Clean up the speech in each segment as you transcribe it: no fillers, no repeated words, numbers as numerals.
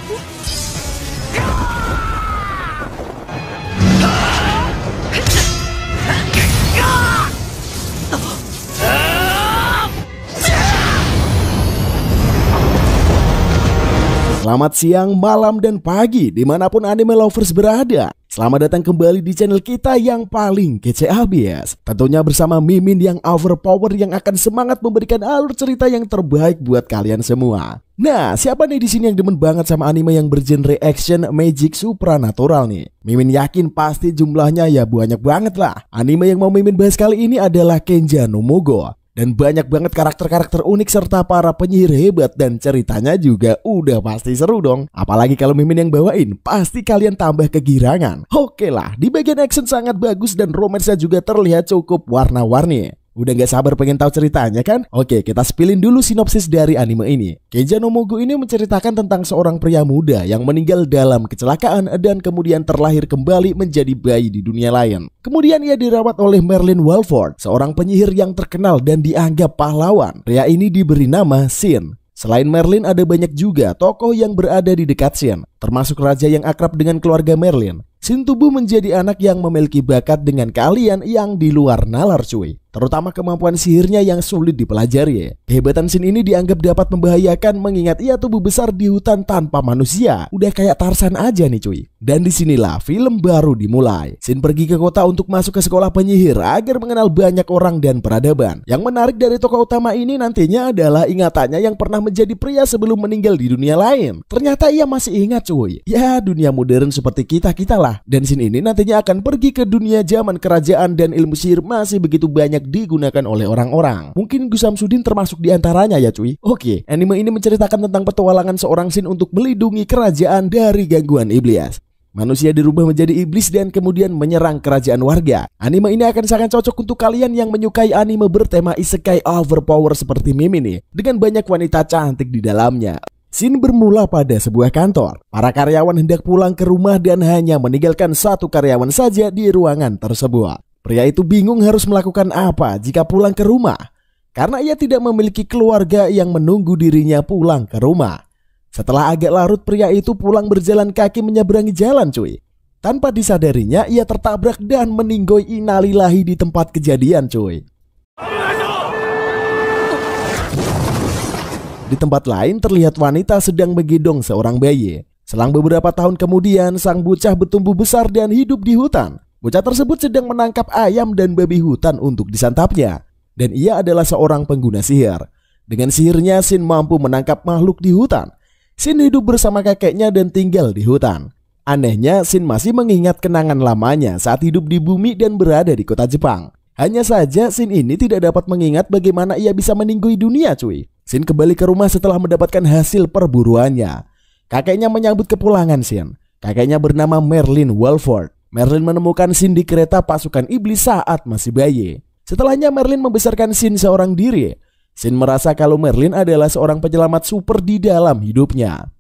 Selamat siang, malam, dan pagi dimanapun anime lovers berada. Selamat datang kembali di channel kita yang paling kece abis. Tentunya bersama Mimin yang overpower yang akan semangat memberikan alur cerita yang terbaik buat kalian semua. Nah, siapa nih di sini yang demen banget sama anime yang bergenre action, magic, supranatural nih? Mimin yakin pasti jumlahnya ya banyak banget lah. Anime yang mau Mimin bahas kali ini adalah Kenja no Mugo. Dan banyak banget karakter-karakter unik serta para penyihir hebat dan ceritanya juga udah pasti seru dong. Apalagi kalau Mimin yang bawain, pasti kalian tambah kegirangan. Oke lah, di bagian action sangat bagus dan romansnya juga terlihat cukup warna-warni. Udah gak sabar pengen tahu ceritanya kan? Oke, kita spillin dulu sinopsis dari anime ini. Kenja no Mugo ini menceritakan tentang seorang pria muda yang meninggal dalam kecelakaan dan kemudian terlahir kembali menjadi bayi di dunia lain. Kemudian ia dirawat oleh Merlin Walford, seorang penyihir yang terkenal dan dianggap pahlawan. Pria ini diberi nama Sin. Selain Merlin, ada banyak juga tokoh yang berada di dekat Sin, termasuk raja yang akrab dengan keluarga Merlin. Sin tumbuh menjadi anak yang memiliki bakat dengan keahlian yang di luar nalar cuy. Terutama kemampuan sihirnya yang sulit dipelajari. Kehebatan Sin ini dianggap dapat membahayakan mengingat ia tumbuh besar di hutan tanpa manusia. Udah kayak Tarzan aja nih cuy. Dan disinilah film baru dimulai. Sin pergi ke kota untuk masuk ke sekolah penyihir agar mengenal banyak orang dan peradaban. Yang menarik dari tokoh utama ini nantinya adalah ingatannya yang pernah menjadi pria sebelum meninggal di dunia lain. Ternyata ia masih ingat cuy. Ya, dunia modern seperti kita-kita lah. Dan Sin ini nantinya akan pergi ke dunia zaman kerajaan dan ilmu sihir masih begitu banyak digunakan oleh orang-orang. Mungkin Gus Samsudin termasuk diantaranya ya cuy. Oke, anime ini menceritakan tentang petualangan seorang Sin untuk melindungi kerajaan dari gangguan iblis. Manusia dirubah menjadi iblis dan kemudian menyerang kerajaan warga. Anime ini akan sangat cocok untuk kalian yang menyukai anime bertema isekai overpower seperti Mimin nih, dengan banyak wanita cantik di dalamnya. Scene bermula pada sebuah kantor. Para karyawan hendak pulang ke rumah dan hanya meninggalkan satu karyawan saja di ruangan tersebut. Pria itu bingung harus melakukan apa jika pulang ke rumah, karena ia tidak memiliki keluarga yang menunggu dirinya pulang ke rumah. Setelah agak larut, pria itu pulang berjalan kaki menyeberangi jalan cuy. Tanpa disadarinya, ia tertabrak dan meninggoy innalillahi di tempat kejadian cuy. Di tempat lain terlihat wanita sedang menggendong seorang bayi. Selang beberapa tahun kemudian, sang bocah bertumbuh besar dan hidup di hutan. Bocah tersebut sedang menangkap ayam dan babi hutan untuk disantapnya. Dan ia adalah seorang pengguna sihir. Dengan sihirnya, Sin mampu menangkap makhluk di hutan. Sin hidup bersama kakeknya dan tinggal di hutan. Anehnya, Sin masih mengingat kenangan lamanya saat hidup di bumi dan berada di kota Jepang. Hanya saja, Sin ini tidak dapat mengingat bagaimana ia bisa meninggalkan dunia cuy. Sin kembali ke rumah setelah mendapatkan hasil perburuannya. Kakeknya menyambut kepulangan Sin. Kakeknya bernama Merlin Walford. Merlin menemukan Sin di kereta pasukan iblis saat masih bayi. Setelahnya Merlin membesarkan Sin seorang diri. Sin merasa kalau Merlin adalah seorang penyelamat super di dalam hidupnya.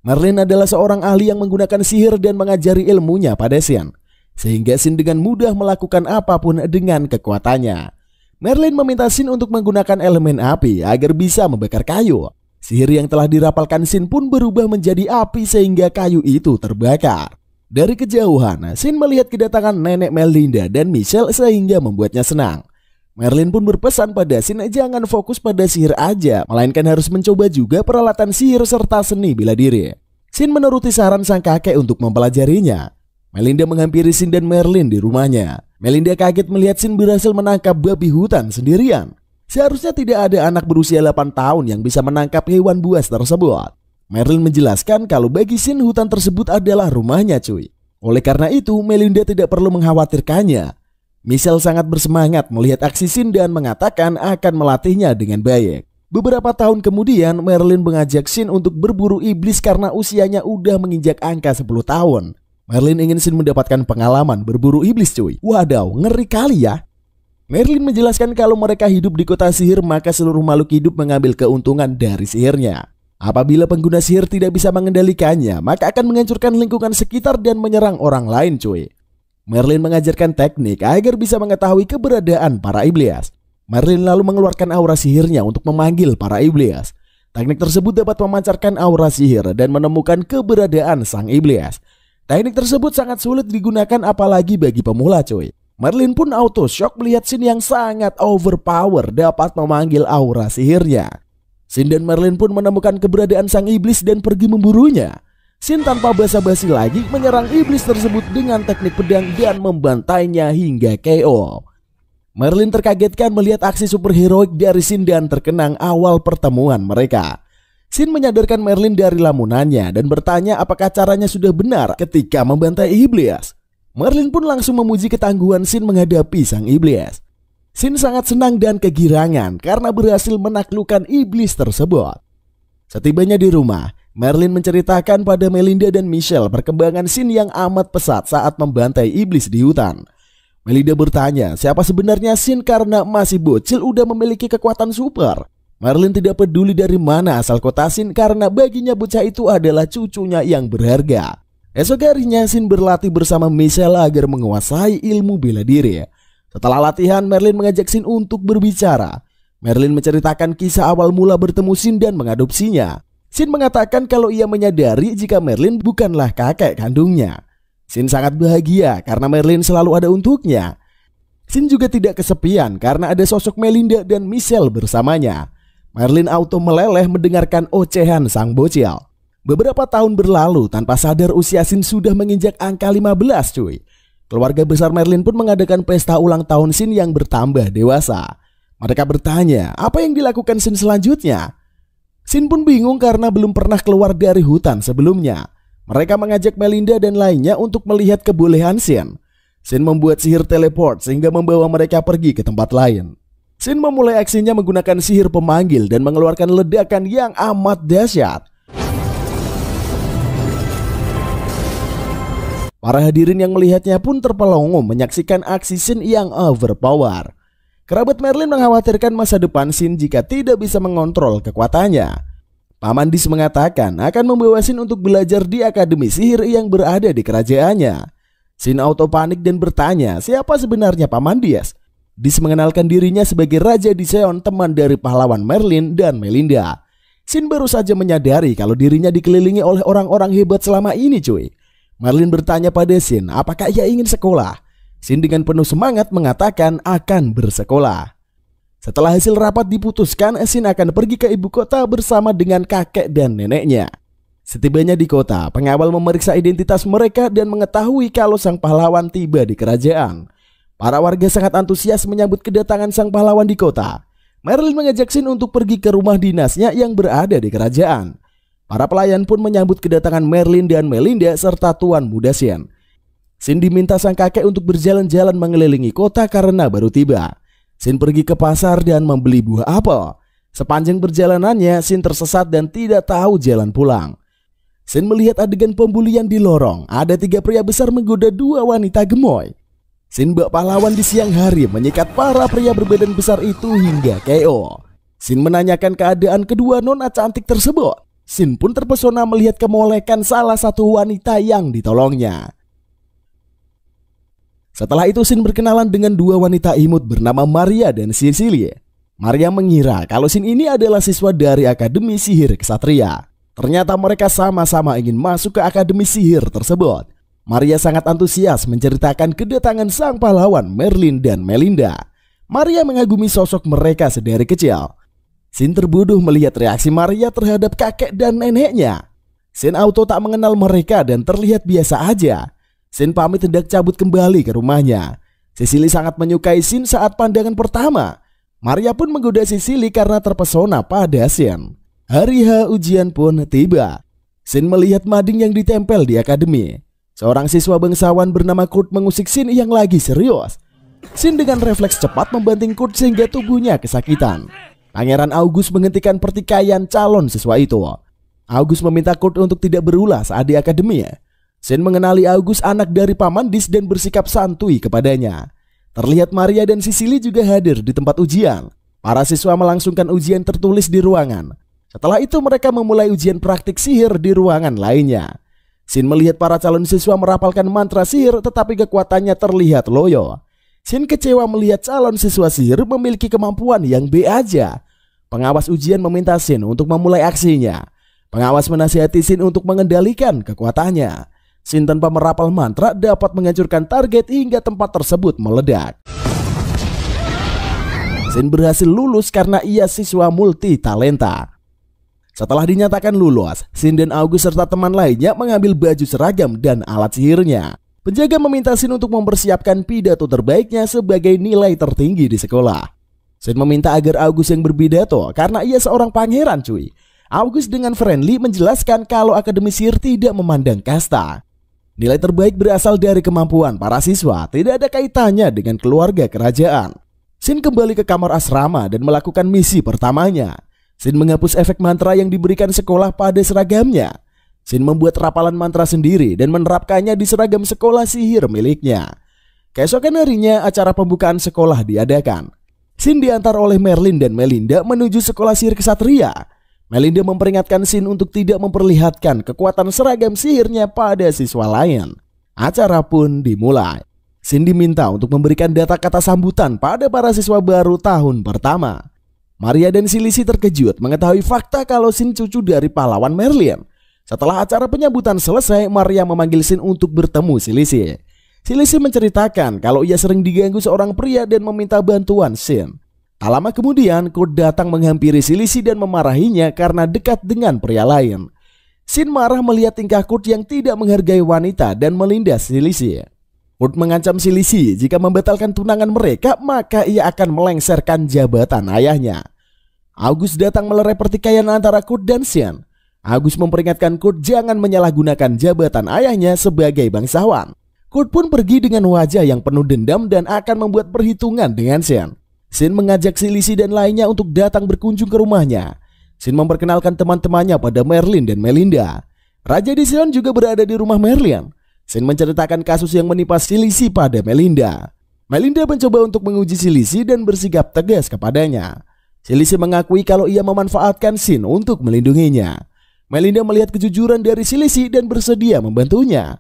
Merlin adalah seorang ahli yang menggunakan sihir dan mengajari ilmunya pada Sin, sehingga Sin dengan mudah melakukan apapun dengan kekuatannya. Merlin meminta Sin untuk menggunakan elemen api agar bisa membakar kayu. Sihir yang telah dirapalkan Sin pun berubah menjadi api sehingga kayu itu terbakar. Dari kejauhan, Sin melihat kedatangan nenek Melinda dan Michelle sehingga membuatnya senang. Merlin pun berpesan pada Sin jangan fokus pada sihir aja, melainkan harus mencoba juga peralatan sihir serta seni bela diri. Sin menuruti saran sang kakek untuk mempelajarinya. Melinda menghampiri Sin dan Merlin di rumahnya. Melinda kaget melihat Sin berhasil menangkap babi hutan sendirian. Seharusnya tidak ada anak berusia 8 tahun yang bisa menangkap hewan buas tersebut. Merlin menjelaskan kalau bagi Sin hutan tersebut adalah rumahnya cuy. Oleh karena itu Melinda tidak perlu mengkhawatirkannya. Michelle sangat bersemangat melihat aksi Sin dan mengatakan akan melatihnya dengan baik. Beberapa tahun kemudian Merlin mengajak Sin untuk berburu iblis karena usianya udah menginjak angka 10 tahun. Merlin ingin Sin mendapatkan pengalaman berburu iblis cuy. Wadaw, ngeri kali ya. Merlin menjelaskan kalau mereka hidup di kota sihir maka seluruh makhluk hidup mengambil keuntungan dari sihirnya. Apabila pengguna sihir tidak bisa mengendalikannya, maka akan menghancurkan lingkungan sekitar dan menyerang orang lain cuy. Merlin mengajarkan teknik agar bisa mengetahui keberadaan para iblis. Merlin lalu mengeluarkan aura sihirnya untuk memanggil para iblis. Teknik tersebut dapat memancarkan aura sihir dan menemukan keberadaan sang iblis. Teknik tersebut sangat sulit digunakan apalagi bagi pemula cuy. Merlin pun auto shock melihat Shin yang sangat overpower dapat memanggil aura sihirnya. Shin dan Merlin pun menemukan keberadaan sang iblis dan pergi memburunya. Shin tanpa basa-basi lagi menyerang iblis tersebut dengan teknik pedang dan membantainya hingga KO. Merlin terkagetkan melihat aksi superheroik dari Shin dan terkenang awal pertemuan mereka. Shin menyadarkan Merlin dari lamunannya dan bertanya apakah caranya sudah benar ketika membantai iblis. Merlin pun langsung memuji ketangguhan Shin menghadapi sang iblis. Shin sangat senang dan kegirangan karena berhasil menaklukkan iblis tersebut. Setibanya di rumah, Merlin menceritakan pada Melinda dan Michelle perkembangan Shin yang amat pesat saat membantai iblis di hutan. Melinda bertanya siapa sebenarnya Shin karena masih bocil udah memiliki kekuatan super. Merlin tidak peduli dari mana asal kota Shin karena baginya bocah itu adalah cucunya yang berharga. Esok harinya Shin berlatih bersama Michelle agar menguasai ilmu bela diri. Setelah latihan, Merlin mengajak Shin untuk berbicara. Merlin menceritakan kisah awal mula bertemu Shin dan mengadopsinya. Shin mengatakan kalau ia menyadari jika Merlin bukanlah kakek kandungnya. Shin sangat bahagia karena Merlin selalu ada untuknya. Shin juga tidak kesepian karena ada sosok Melinda dan Michelle bersamanya. Merlin auto meleleh mendengarkan ocehan sang bocil. Beberapa tahun berlalu tanpa sadar usia Shin sudah menginjak angka 15 cuy. Keluarga besar Merlin pun mengadakan pesta ulang tahun Shin yang bertambah dewasa. Mereka bertanya apa yang dilakukan Shin selanjutnya. Shin pun bingung karena belum pernah keluar dari hutan sebelumnya. Mereka mengajak Melinda dan lainnya untuk melihat kebolehan Shin. Shin membuat sihir teleport sehingga membawa mereka pergi ke tempat lain. Shin memulai aksinya menggunakan sihir pemanggil dan mengeluarkan ledakan yang amat dahsyat. Para hadirin yang melihatnya pun terpelongo menyaksikan aksi Shin yang overpower. Kerabat Merlin mengkhawatirkan masa depan Shin jika tidak bisa mengontrol kekuatannya. Paman Dis mengatakan akan membawa Shin untuk belajar di akademi sihir yang berada di kerajaannya. Shin auto panik dan bertanya siapa sebenarnya Paman Dis. Dis mengenalkan dirinya sebagai Raja Diseon, teman dari pahlawan Merlin dan Melinda. Shin baru saja menyadari kalau dirinya dikelilingi oleh orang-orang hebat selama ini cuy. Merlin bertanya pada Shin apakah ia ingin sekolah. Shin dengan penuh semangat mengatakan akan bersekolah. Setelah hasil rapat diputuskan, Shin akan pergi ke ibu kota bersama dengan kakek dan neneknya. Setibanya di kota, pengawal memeriksa identitas mereka dan mengetahui kalau sang pahlawan tiba di kerajaan. Para warga sangat antusias menyambut kedatangan sang pahlawan di kota. Merlin mengajak Shin untuk pergi ke rumah dinasnya yang berada di kerajaan. Para pelayan pun menyambut kedatangan Merlin dan Melinda serta tuan muda Shin. Shin diminta sang kakek untuk berjalan-jalan mengelilingi kota karena baru tiba. Shin pergi ke pasar dan membeli buah apel. Sepanjang perjalanannya, Shin tersesat dan tidak tahu jalan pulang. Shin melihat adegan pembulian di lorong. Ada 3 pria besar menggoda 2 wanita gemoy. Shin bak pahlawan di siang hari menyikat para pria berbadan besar itu hingga KO. Shin menanyakan keadaan kedua nona cantik tersebut. Shin pun terpesona melihat kemolekan salah satu wanita yang ditolongnya. Setelah itu Shin berkenalan dengan 2 wanita imut bernama Maria dan Cecily. Maria mengira kalau Shin ini adalah siswa dari Akademi Sihir Ksatria. Ternyata mereka sama-sama ingin masuk ke Akademi Sihir tersebut. Maria sangat antusias menceritakan kedatangan sang pahlawan Merlin dan Melinda. Maria mengagumi sosok mereka sedari kecil. Shin terbodoh melihat reaksi Maria terhadap kakek dan neneknya. Shin auto tak mengenal mereka dan terlihat biasa aja. Shin pamit hendak cabut kembali ke rumahnya. Cecily sangat menyukai Shin saat pandangan pertama. Maria pun menggoda Cecily karena terpesona pada Shin. Hari H ujian pun tiba. Shin melihat mading yang ditempel di akademi. Seorang siswa bangsawan bernama Kurt mengusik Shin yang lagi serius. Shin dengan refleks cepat membanting Kurt sehingga tubuhnya kesakitan. Pangeran August menghentikan pertikaian calon siswa itu. August meminta Kurt untuk tidak berulah saat di akademi. Shin mengenali August anak dari Paman Dis dan bersikap santuy kepadanya. Terlihat Maria dan Cecily juga hadir di tempat ujian. Para siswa melangsungkan ujian tertulis di ruangan. Setelah itu mereka memulai ujian praktik sihir di ruangan lainnya. Shin melihat para calon siswa merapalkan mantra sihir tetapi kekuatannya terlihat loyo. Shin kecewa melihat calon siswa sihir memiliki kemampuan yang B aja. Pengawas ujian meminta Shin untuk memulai aksinya. Pengawas menasihati Shin untuk mengendalikan kekuatannya. Shin tanpa merapal mantra dapat menghancurkan target hingga tempat tersebut meledak. Shin berhasil lulus karena ia siswa multi talenta. Setelah dinyatakan lulus, Shin dan August serta teman lainnya mengambil baju seragam dan alat sihirnya. Penjaga meminta Shin untuk mempersiapkan pidato terbaiknya sebagai nilai tertinggi di sekolah. Shin meminta agar August yang berpidato karena ia seorang pangeran cuy. August dengan friendly menjelaskan kalau akademi sihir tidak memandang kasta. Nilai terbaik berasal dari kemampuan para siswa, tidak ada kaitannya dengan keluarga kerajaan. Shin kembali ke kamar asrama dan melakukan misi pertamanya. Shin menghapus efek mantra yang diberikan sekolah pada seragamnya. Shin membuat rapalan mantra sendiri dan menerapkannya di seragam sekolah sihir miliknya. Keesokan harinya acara pembukaan sekolah diadakan. Shin diantar oleh Merlin dan Melinda menuju sekolah sihir kesatria. Melinda memperingatkan Shin untuk tidak memperlihatkan kekuatan seragam sihirnya pada siswa lain. Acara pun dimulai. Shin diminta untuk memberikan data kata sambutan pada para siswa baru tahun pertama. Maria dan Silisi terkejut mengetahui fakta kalau Shin cucu dari pahlawan Merlin. Setelah acara penyambutan selesai, Maria memanggil Shin untuk bertemu Silisi. Silisi menceritakan kalau ia sering diganggu seorang pria dan meminta bantuan Shin. Tak lama kemudian, Kurt datang menghampiri Silisi dan memarahinya karena dekat dengan pria lain. Shin marah melihat tingkah Kurt yang tidak menghargai wanita dan melindas Silisi. Kurt mengancam Silisi jika membatalkan tunangan mereka, maka ia akan melengsarkan jabatan ayahnya. August datang melerai pertikaian antara Kurt dan Shin. August memperingatkan Kurt jangan menyalahgunakan jabatan ayahnya sebagai bangsawan. Kurt pun pergi dengan wajah yang penuh dendam dan akan membuat perhitungan dengan Shin. Shin mengajak Silisi dan lainnya untuk datang berkunjung ke rumahnya. Shin memperkenalkan teman-temannya pada Merlin dan Melinda. Raja Dision juga berada di rumah Merlin. Shin menceritakan kasus yang menimpa Silisi pada Melinda. Melinda mencoba untuk menguji Silisi dan bersikap tegas kepadanya. Silisi mengakui kalau ia memanfaatkan Shin untuk melindunginya. Melinda melihat kejujuran dari Silisi dan bersedia membantunya.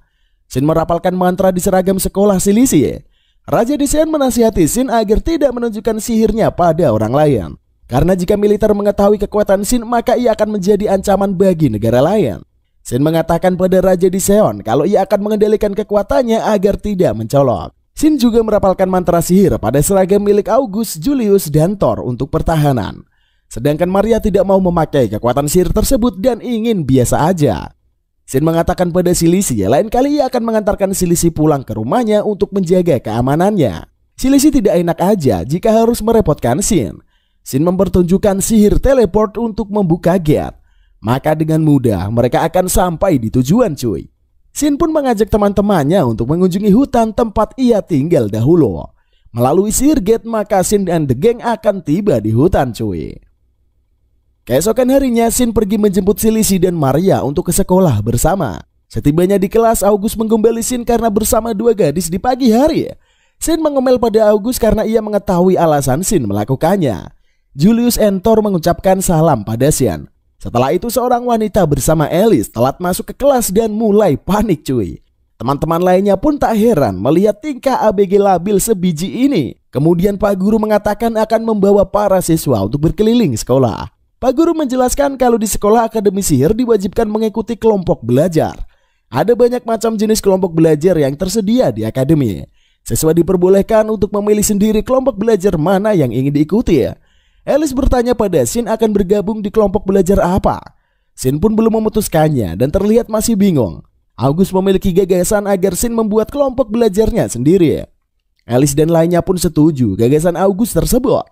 Shin merapalkan mantra di seragam sekolah Silisi. Raja Dision menasihati Shin agar tidak menunjukkan sihirnya pada orang lain. Karena jika militer mengetahui kekuatan Shin, maka ia akan menjadi ancaman bagi negara lain. Shin mengatakan pada Raja Dision kalau ia akan mengendalikan kekuatannya agar tidak mencolok. Shin juga merapalkan mantra sihir pada seragam milik August, Julius, dan Thor untuk pertahanan. Sedangkan Maria tidak mau memakai kekuatan sihir tersebut dan ingin biasa aja. Shin mengatakan pada Silisi lain kali ia akan mengantarkan Silisi pulang ke rumahnya untuk menjaga keamanannya. Silisi tidak enak aja jika harus merepotkan Shin. Shin mempertunjukkan sihir teleport untuk membuka gate. Maka dengan mudah mereka akan sampai di tujuan cuy. Shin pun mengajak teman-temannya untuk mengunjungi hutan tempat ia tinggal dahulu. Melalui sihir gate maka Shin dan the gang akan tiba di hutan cuy. Keesokan harinya Shin pergi menjemput Silisi dan Maria untuk ke sekolah bersama. Setibanya di kelas, August menggembali Shin karena bersama dua gadis di pagi hari. Shin mengomel pada August karena ia mengetahui alasan Shin melakukannya. Julius and Thor mengucapkan salam pada Shin. Setelah itu seorang wanita bersama Alice telat masuk ke kelas dan mulai panik cuy. Teman-teman lainnya pun tak heran melihat tingkah ABG labil sebiji ini. Kemudian Pak Guru mengatakan akan membawa para siswa untuk berkeliling sekolah. Pak Guru menjelaskan kalau di sekolah akademi sihir diwajibkan mengikuti kelompok belajar. Ada banyak macam jenis kelompok belajar yang tersedia di akademi. Siswa diperbolehkan untuk memilih sendiri kelompok belajar mana yang ingin diikuti. Alice bertanya pada Shin akan bergabung di kelompok belajar apa. Shin pun belum memutuskannya dan terlihat masih bingung. August memiliki gagasan agar Shin membuat kelompok belajarnya sendiri. Alice dan lainnya pun setuju gagasan August tersebut.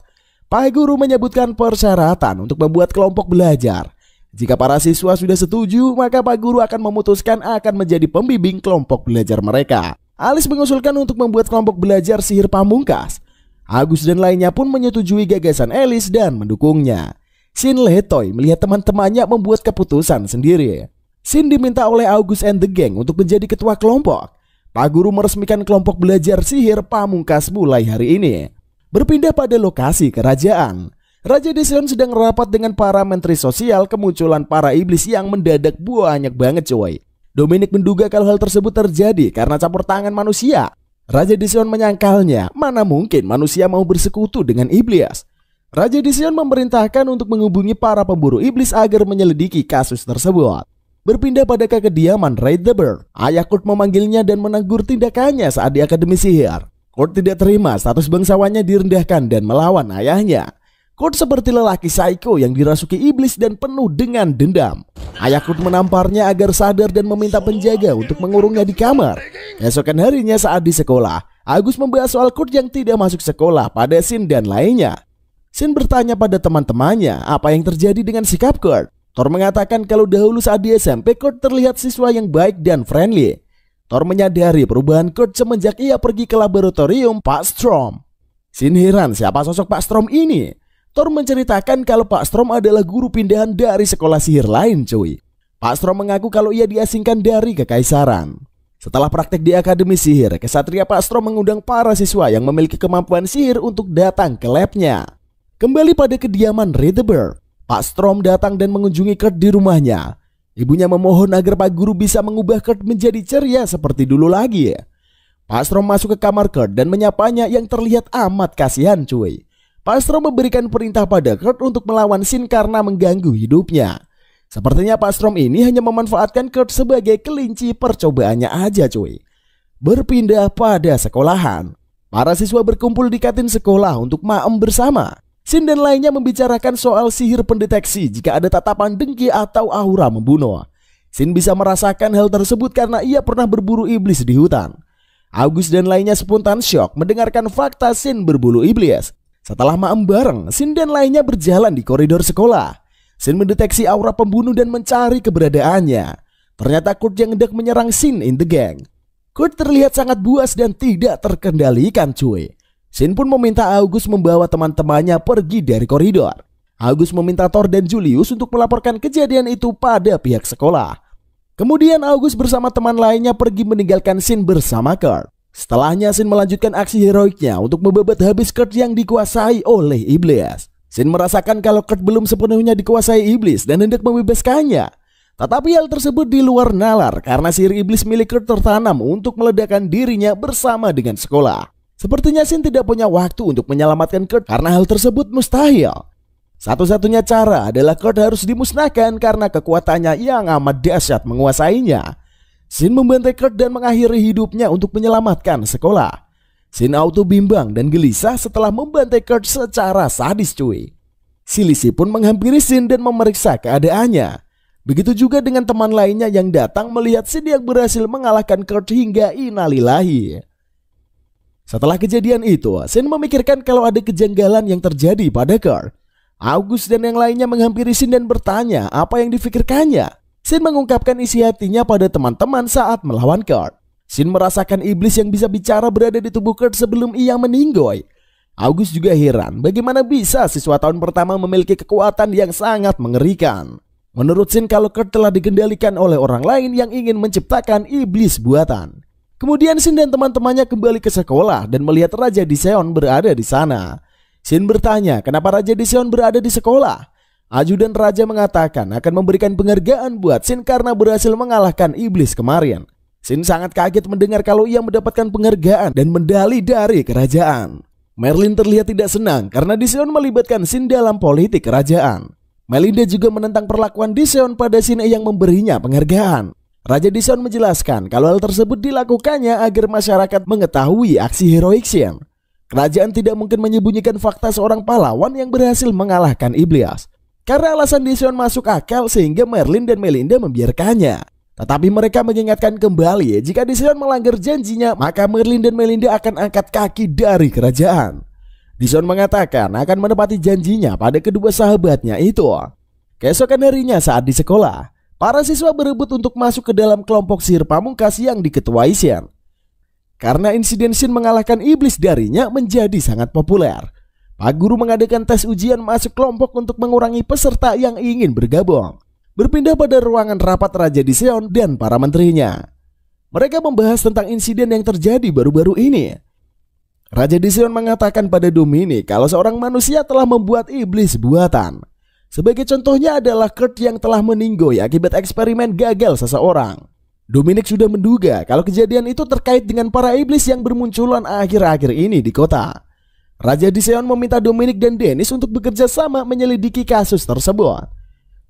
Pak Guru menyebutkan persyaratan untuk membuat kelompok belajar. Jika para siswa sudah setuju, maka Pak Guru akan memutuskan akan menjadi pembimbing kelompok belajar mereka. Alice mengusulkan untuk membuat kelompok belajar sihir pamungkas. August dan lainnya pun menyetujui gagasan Alice dan mendukungnya. Shin letoy melihat teman-temannya membuat keputusan sendiri. Shin diminta oleh August and the gang untuk menjadi ketua kelompok. Pak Guru meresmikan kelompok belajar sihir pamungkas mulai hari ini. Berpindah pada lokasi kerajaan. Raja Dision sedang rapat dengan para menteri sosial. Kemunculan para iblis yang mendadak banyak banget coy. Dominic menduga kalau hal tersebut terjadi karena campur tangan manusia. Raja Dision menyangkalnya, mana mungkin manusia mau bersekutu dengan iblis. Raja Dision memerintahkan untuk menghubungi para pemburu iblis agar menyelidiki kasus tersebut. Berpindah pada ke kediaman Raid the Bird, ayah Kurt memanggilnya dan menegur tindakannya saat di Akademi Sihir. Kurt tidak terima status bangsawannya direndahkan dan melawan ayahnya. Kurt seperti lelaki psycho yang dirasuki iblis dan penuh dengan dendam. Ayah Kurt menamparnya agar sadar dan meminta penjaga untuk mengurungnya di kamar. Keesokan harinya saat di sekolah, August membahas soal Kurt yang tidak masuk sekolah pada Shin dan lainnya. Shin bertanya pada teman-temannya apa yang terjadi dengan sikap Kurt. Thor mengatakan kalau dahulu saat di SMP Kurt terlihat siswa yang baik dan friendly. Thor menyadari perubahan Kurt semenjak ia pergi ke laboratorium Pak Strom. Shin heran siapa sosok Pak Strom ini. Thor menceritakan kalau Pak Strom adalah guru pindahan dari sekolah sihir lain cuy. Pak Strom mengaku kalau ia diasingkan dari kekaisaran. Setelah praktek di Akademi Sihir, Kesatria Pak Strom mengundang para siswa yang memiliki kemampuan sihir untuk datang ke labnya. Kembali pada kediaman Raid the Bird, Pak Strom datang dan mengunjungi Kurt di rumahnya. Ibunya memohon agar Pak Guru bisa mengubah Kurt menjadi ceria seperti dulu lagi. Pak Strom masuk ke kamar Kurt dan menyapanya yang terlihat amat kasihan cuy. Pak Strom memberikan perintah pada Kurt untuk melawan Shin karena mengganggu hidupnya. Sepertinya Pak Strom ini hanya memanfaatkan Kurt sebagai kelinci percobaannya aja cuy. Berpindah pada sekolahan, para siswa berkumpul di kantin sekolah untuk maem bersama. Shin dan lainnya membicarakan soal sihir pendeteksi jika ada tatapan dengki atau aura membunuh. Shin bisa merasakan hal tersebut karena ia pernah berburu iblis di hutan. August dan lainnya spontan syok mendengarkan fakta Shin berbulu iblis. Setelah maem bareng, Shin dan lainnya berjalan di koridor sekolah. Shin mendeteksi aura pembunuh dan mencari keberadaannya. Ternyata Kurt yang hendak menyerang Shin in the gang. Kurt terlihat sangat buas dan tidak terkendalikan cuy. Shin pun meminta August membawa teman-temannya pergi dari koridor. August meminta Thor dan Julius untuk melaporkan kejadian itu pada pihak sekolah. Kemudian August bersama teman lainnya pergi meninggalkan Shin bersama Kurt. Setelahnya Shin melanjutkan aksi heroiknya untuk membabat habis Kurt yang dikuasai oleh iblis. Shin merasakan kalau Kurt belum sepenuhnya dikuasai iblis dan hendak membebaskannya. Tetapi hal tersebut di luar nalar karena sihir iblis milik Kurt tertanam untuk meledakkan dirinya bersama dengan sekolah. Sepertinya Shin tidak punya waktu untuk menyelamatkan Kurt karena hal tersebut mustahil. Satu-satunya cara adalah Kurt harus dimusnahkan karena kekuatannya yang amat dahsyat menguasainya. Shin membantai Kurt dan mengakhiri hidupnya untuk menyelamatkan sekolah. Shin auto bimbang dan gelisah setelah membantai Kurt secara sadis cuy. Si Lizzie pun menghampiri Shin dan memeriksa keadaannya. Begitu juga dengan teman lainnya yang datang melihat Shin yang berhasil mengalahkan Kurt hingga innalillahi. Setelah kejadian itu, Shin memikirkan kalau ada kejanggalan yang terjadi pada Kurt. August dan yang lainnya menghampiri Shin dan bertanya apa yang difikirkannya. Shin mengungkapkan isi hatinya pada teman-teman saat melawan Kurt. Shin merasakan iblis yang bisa bicara berada di tubuh Kurt sebelum ia meninggoy. August juga heran bagaimana bisa siswa tahun pertama memiliki kekuatan yang sangat mengerikan. Menurut Shin kalau Kurt telah dikendalikan oleh orang lain yang ingin menciptakan iblis buatan. Kemudian Shin dan teman-temannya kembali ke sekolah dan melihat Raja Diseon berada di sana. Shin bertanya kenapa Raja Diseon berada di sekolah. Ajudan Raja mengatakan akan memberikan penghargaan buat Shin karena berhasil mengalahkan iblis kemarin. Shin sangat kaget mendengar kalau ia mendapatkan penghargaan dan medali dari kerajaan. Merlin terlihat tidak senang karena Diseon melibatkan Shin dalam politik kerajaan. Melinda juga menentang perlakuan Diseon pada Shin yang memberinya penghargaan. Raja Diseon menjelaskan kalau hal tersebut dilakukannya agar masyarakat mengetahui aksi heroik Shin. Kerajaan tidak mungkin menyembunyikan fakta seorang pahlawan yang berhasil mengalahkan iblis. Karena alasan Diseon masuk akal sehingga Merlin dan Melinda membiarkannya. Tetapi mereka mengingatkan kembali jika Diseon melanggar janjinya maka Merlin dan Melinda akan angkat kaki dari kerajaan. Diseon mengatakan akan menepati janjinya pada kedua sahabatnya itu. Keesokan harinya saat di sekolah, para siswa berebut untuk masuk ke dalam kelompok sihir pamungkas yang diketuai Shin. Karena insiden Shin mengalahkan iblis darinya menjadi sangat populer. Pak Guru mengadakan tes ujian masuk kelompok untuk mengurangi peserta yang ingin bergabung. Berpindah pada ruangan rapat Raja Diseon dan para menterinya. Mereka membahas tentang insiden yang terjadi baru-baru ini. Raja Diseon mengatakan pada Dominic kalau seorang manusia telah membuat iblis buatan. Sebagai contohnya adalah Kurt yang telah meninggoy akibat eksperimen gagal seseorang. Dominic sudah menduga kalau kejadian itu terkait dengan para iblis yang bermunculan akhir-akhir ini di kota. Raja Diseon meminta Dominic dan Dennis untuk bekerja sama menyelidiki kasus tersebut.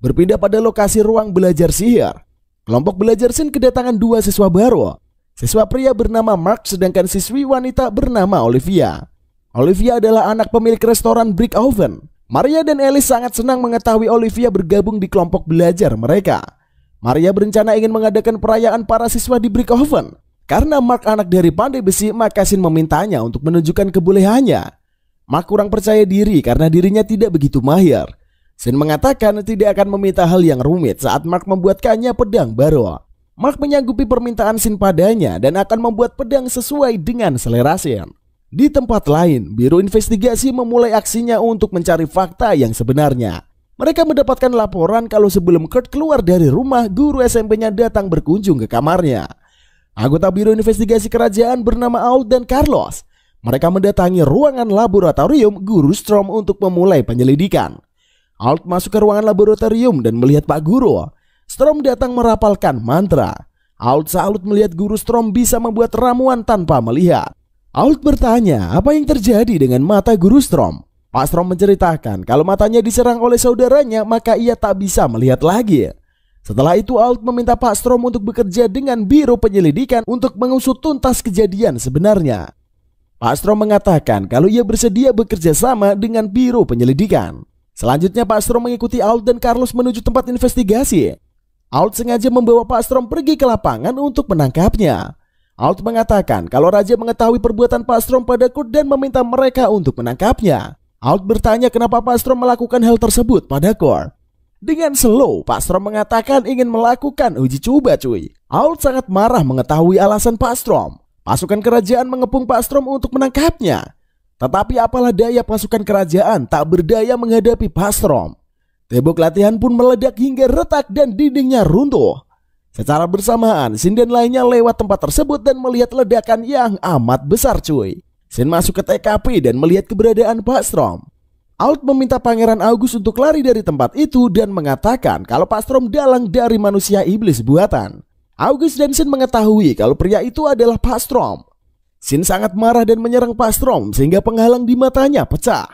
Berpindah pada lokasi ruang belajar sihir, kelompok belajar Shin kedatangan dua siswa baru. Siswa pria bernama Mark sedangkan siswi wanita bernama Olivia. Olivia adalah anak pemilik restoran Brick Oven. Maria dan Alice sangat senang mengetahui Olivia bergabung di kelompok belajar mereka. Maria berencana ingin mengadakan perayaan para siswa di Brick Oven. Karena Mark anak dari pandai besi, maka Shin memintanya untuk menunjukkan kebolehannya. Mark kurang percaya diri karena dirinya tidak begitu mahir. Shin mengatakan tidak akan meminta hal yang rumit saat Mark membuatkannya pedang baru. Mark menyanggupi permintaan Shin padanya dan akan membuat pedang sesuai dengan selera Shin. Di tempat lain, Biro Investigasi memulai aksinya untuk mencari fakta yang sebenarnya. Mereka mendapatkan laporan kalau sebelum Kurt keluar dari rumah, guru SMP-nya datang berkunjung ke kamarnya. Anggota Biro Investigasi Kerajaan bernama Ault dan Carlos. Mereka mendatangi ruangan laboratorium Guru Strom untuk memulai penyelidikan. Ault masuk ke ruangan laboratorium dan melihat Pak Guru. Strom datang merapalkan mantra. Ault salut melihat Guru Strom bisa membuat ramuan tanpa melihat. Ault bertanya apa yang terjadi dengan mata Guru Strom. Pak Strom menceritakan kalau matanya diserang oleh saudaranya, maka ia tak bisa melihat lagi. Setelah itu Ault meminta Pak Strom untuk bekerja dengan Biro Penyelidikan untuk mengusut tuntas kejadian sebenarnya. Pak Strom mengatakan kalau ia bersedia bekerja sama dengan Biro Penyelidikan. Selanjutnya Pak Strom mengikuti Ault dan Carlos menuju tempat investigasi. Ault sengaja membawa Pak Strom pergi ke lapangan untuk menangkapnya. Ault mengatakan kalau Raja mengetahui perbuatan Pak Strom pada Kurt dan meminta mereka untuk menangkapnya. Ault bertanya kenapa Pak Strom melakukan hal tersebut pada Kurt. Dengan slow, Pak Strom mengatakan ingin melakukan uji coba cuy. Ault sangat marah mengetahui alasan Pak Strom. Pasukan kerajaan mengepung Pak Strom untuk menangkapnya. Tetapi apalah daya pasukan kerajaan tak berdaya menghadapi Pak Strom. Tembok latihan pun meledak hingga retak dan dindingnya runtuh. Secara bersamaan, Shin dan lainnya lewat tempat tersebut dan melihat ledakan yang amat besar cuy. Shin masuk ke TKP dan melihat keberadaan Pak Strom. Ault meminta Pangeran August untuk lari dari tempat itu dan mengatakan kalau Pak Strom dalang dari manusia iblis buatan. August dan Shin mengetahui kalau pria itu adalah Pak Strom. Shin sangat marah dan menyerang Pak Strom sehingga penghalang di matanya pecah.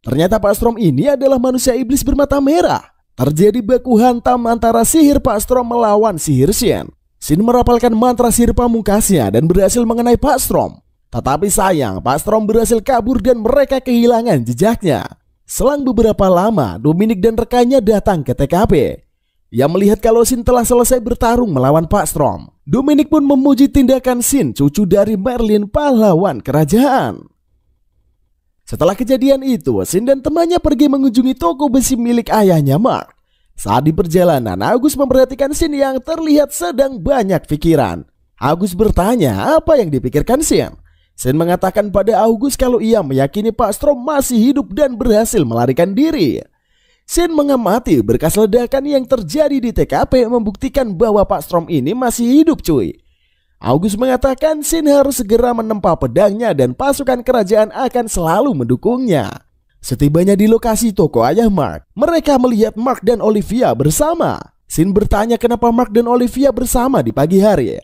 Ternyata Pak Strom ini adalah manusia iblis bermata merah. Terjadi baku hantam antara sihir Pak Strom melawan sihir Shin. Shin merapalkan mantra sihir pamungkasnya dan berhasil mengenai Pak Strom. Tetapi sayang, Pak Strom berhasil kabur dan mereka kehilangan jejaknya. Selang beberapa lama, Dominic dan rekannya datang ke TKP. Ia melihat kalau Shin telah selesai bertarung melawan Pak Strom. Dominic pun memuji tindakan Shin, cucu dari Merlin, pahlawan kerajaan. Setelah kejadian itu, Shin dan temannya pergi mengunjungi toko besi milik ayahnya Mark. Saat di perjalanan, August memperhatikan Shin yang terlihat sedang banyak pikiran. August bertanya apa yang dipikirkan Shin. Shin mengatakan pada August kalau ia meyakini Pak Strom masih hidup dan berhasil melarikan diri. Shin mengamati berkas ledakan yang terjadi di TKP membuktikan bahwa Pak Strom ini masih hidup cuy. August mengatakan Shin harus segera menempa pedangnya dan pasukan kerajaan akan selalu mendukungnya. Setibanya di lokasi toko ayah Mark, mereka melihat Mark dan Olivia bersama. Shin bertanya kenapa Mark dan Olivia bersama di pagi hari.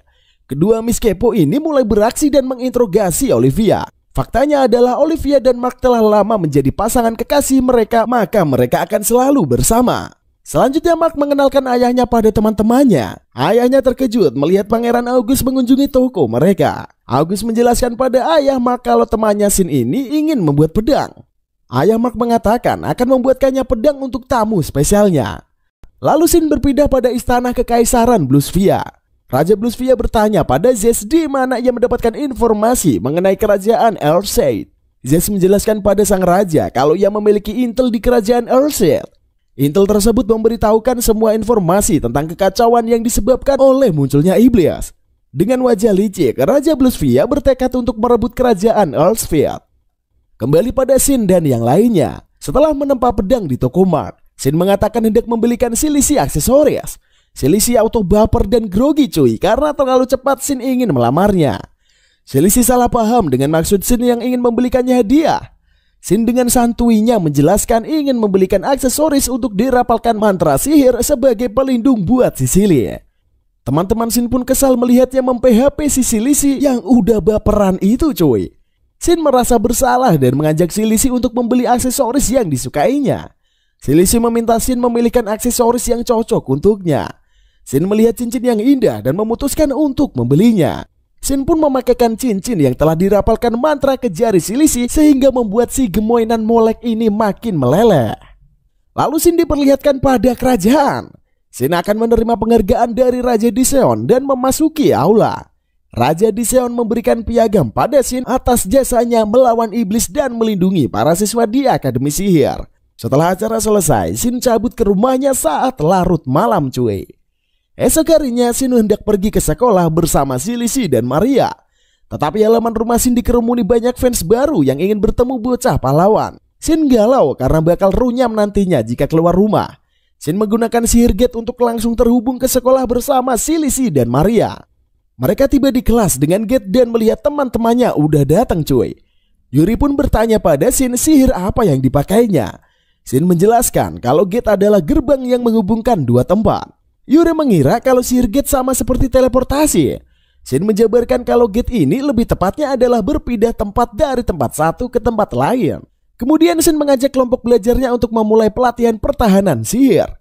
Kedua Miss Kepo ini mulai beraksi dan menginterogasi Olivia. Faktanya adalah Olivia dan Mark telah lama menjadi pasangan kekasih mereka, maka mereka akan selalu bersama. Selanjutnya Mark mengenalkan ayahnya pada teman-temannya. Ayahnya terkejut melihat Pangeran August mengunjungi toko mereka. August menjelaskan pada ayah Mark kalau temannya Shin ini ingin membuat pedang. Ayah Mark mengatakan akan membuatkannya pedang untuk tamu spesialnya. Lalu Shin berpindah pada istana kekaisaran Bluesvia. Raja Bluesvia bertanya pada Zez di mana ia mendapatkan informasi mengenai kerajaan Earthshade. Zez menjelaskan pada sang raja kalau ia memiliki intel di kerajaan Earthshade. Intel tersebut memberitahukan semua informasi tentang kekacauan yang disebabkan oleh munculnya iblis. Dengan wajah licik, Raja Bluesvia bertekad untuk merebut kerajaan Earthfield. Kembali pada Shin dan yang lainnya. Setelah menempa pedang di toko Mark, Shin mengatakan hendak membelikan silisi aksesoris. Silisi auto baper dan grogi cuy karena terlalu cepat Shin ingin melamarnya. Silisi salah paham dengan maksud Shin yang ingin membelikannya hadiah. Shin dengan santuinya menjelaskan ingin membelikan aksesoris untuk dirapalkan mantra sihir sebagai pelindung buat si Silly. Teman-teman Shin pun kesal melihatnya mem-PHP si Silisi yang udah baperan itu cuy. Shin merasa bersalah dan mengajak si Lizzie untuk membeli aksesoris yang disukainya. Si Lizzie meminta Shin memilihkan aksesoris yang cocok untuknya. Shin melihat cincin yang indah dan memutuskan untuk membelinya. Shin pun memakaikan cincin yang telah dirapalkan mantra ke jari si Lizzie sehingga membuat si gemoy nan molek ini makin meleleh. Lalu Shin diperlihatkan pada kerajaan. Shin akan menerima penghargaan dari Raja Diseon dan memasuki aula. Raja Diseon memberikan piagam pada Shin atas jasanya melawan iblis dan melindungi para siswa di Akademi Sihir. Setelah acara selesai, Shin cabut ke rumahnya saat larut malam cuy. Esok harinya Shin hendak pergi ke sekolah bersama si Lizzie dan Maria. Tetapi halaman rumah Shin dikerumuni banyak fans baru yang ingin bertemu bocah pahlawan. Shin galau karena bakal runyam nantinya jika keluar rumah. Shin menggunakan sihir gate untuk langsung terhubung ke sekolah bersama si Lizzie dan Maria. Mereka tiba di kelas dengan gate dan melihat teman-temannya udah datang cuy. Yuri pun bertanya pada Shin sihir apa yang dipakainya. Shin menjelaskan kalau gate adalah gerbang yang menghubungkan dua tempat. Yuri mengira kalau sihir gate sama seperti teleportasi. Shin menjabarkan kalau gate ini lebih tepatnya adalah berpindah tempat dari tempat satu ke tempat lain. Kemudian Shin mengajak kelompok belajarnya untuk memulai pelatihan pertahanan sihir.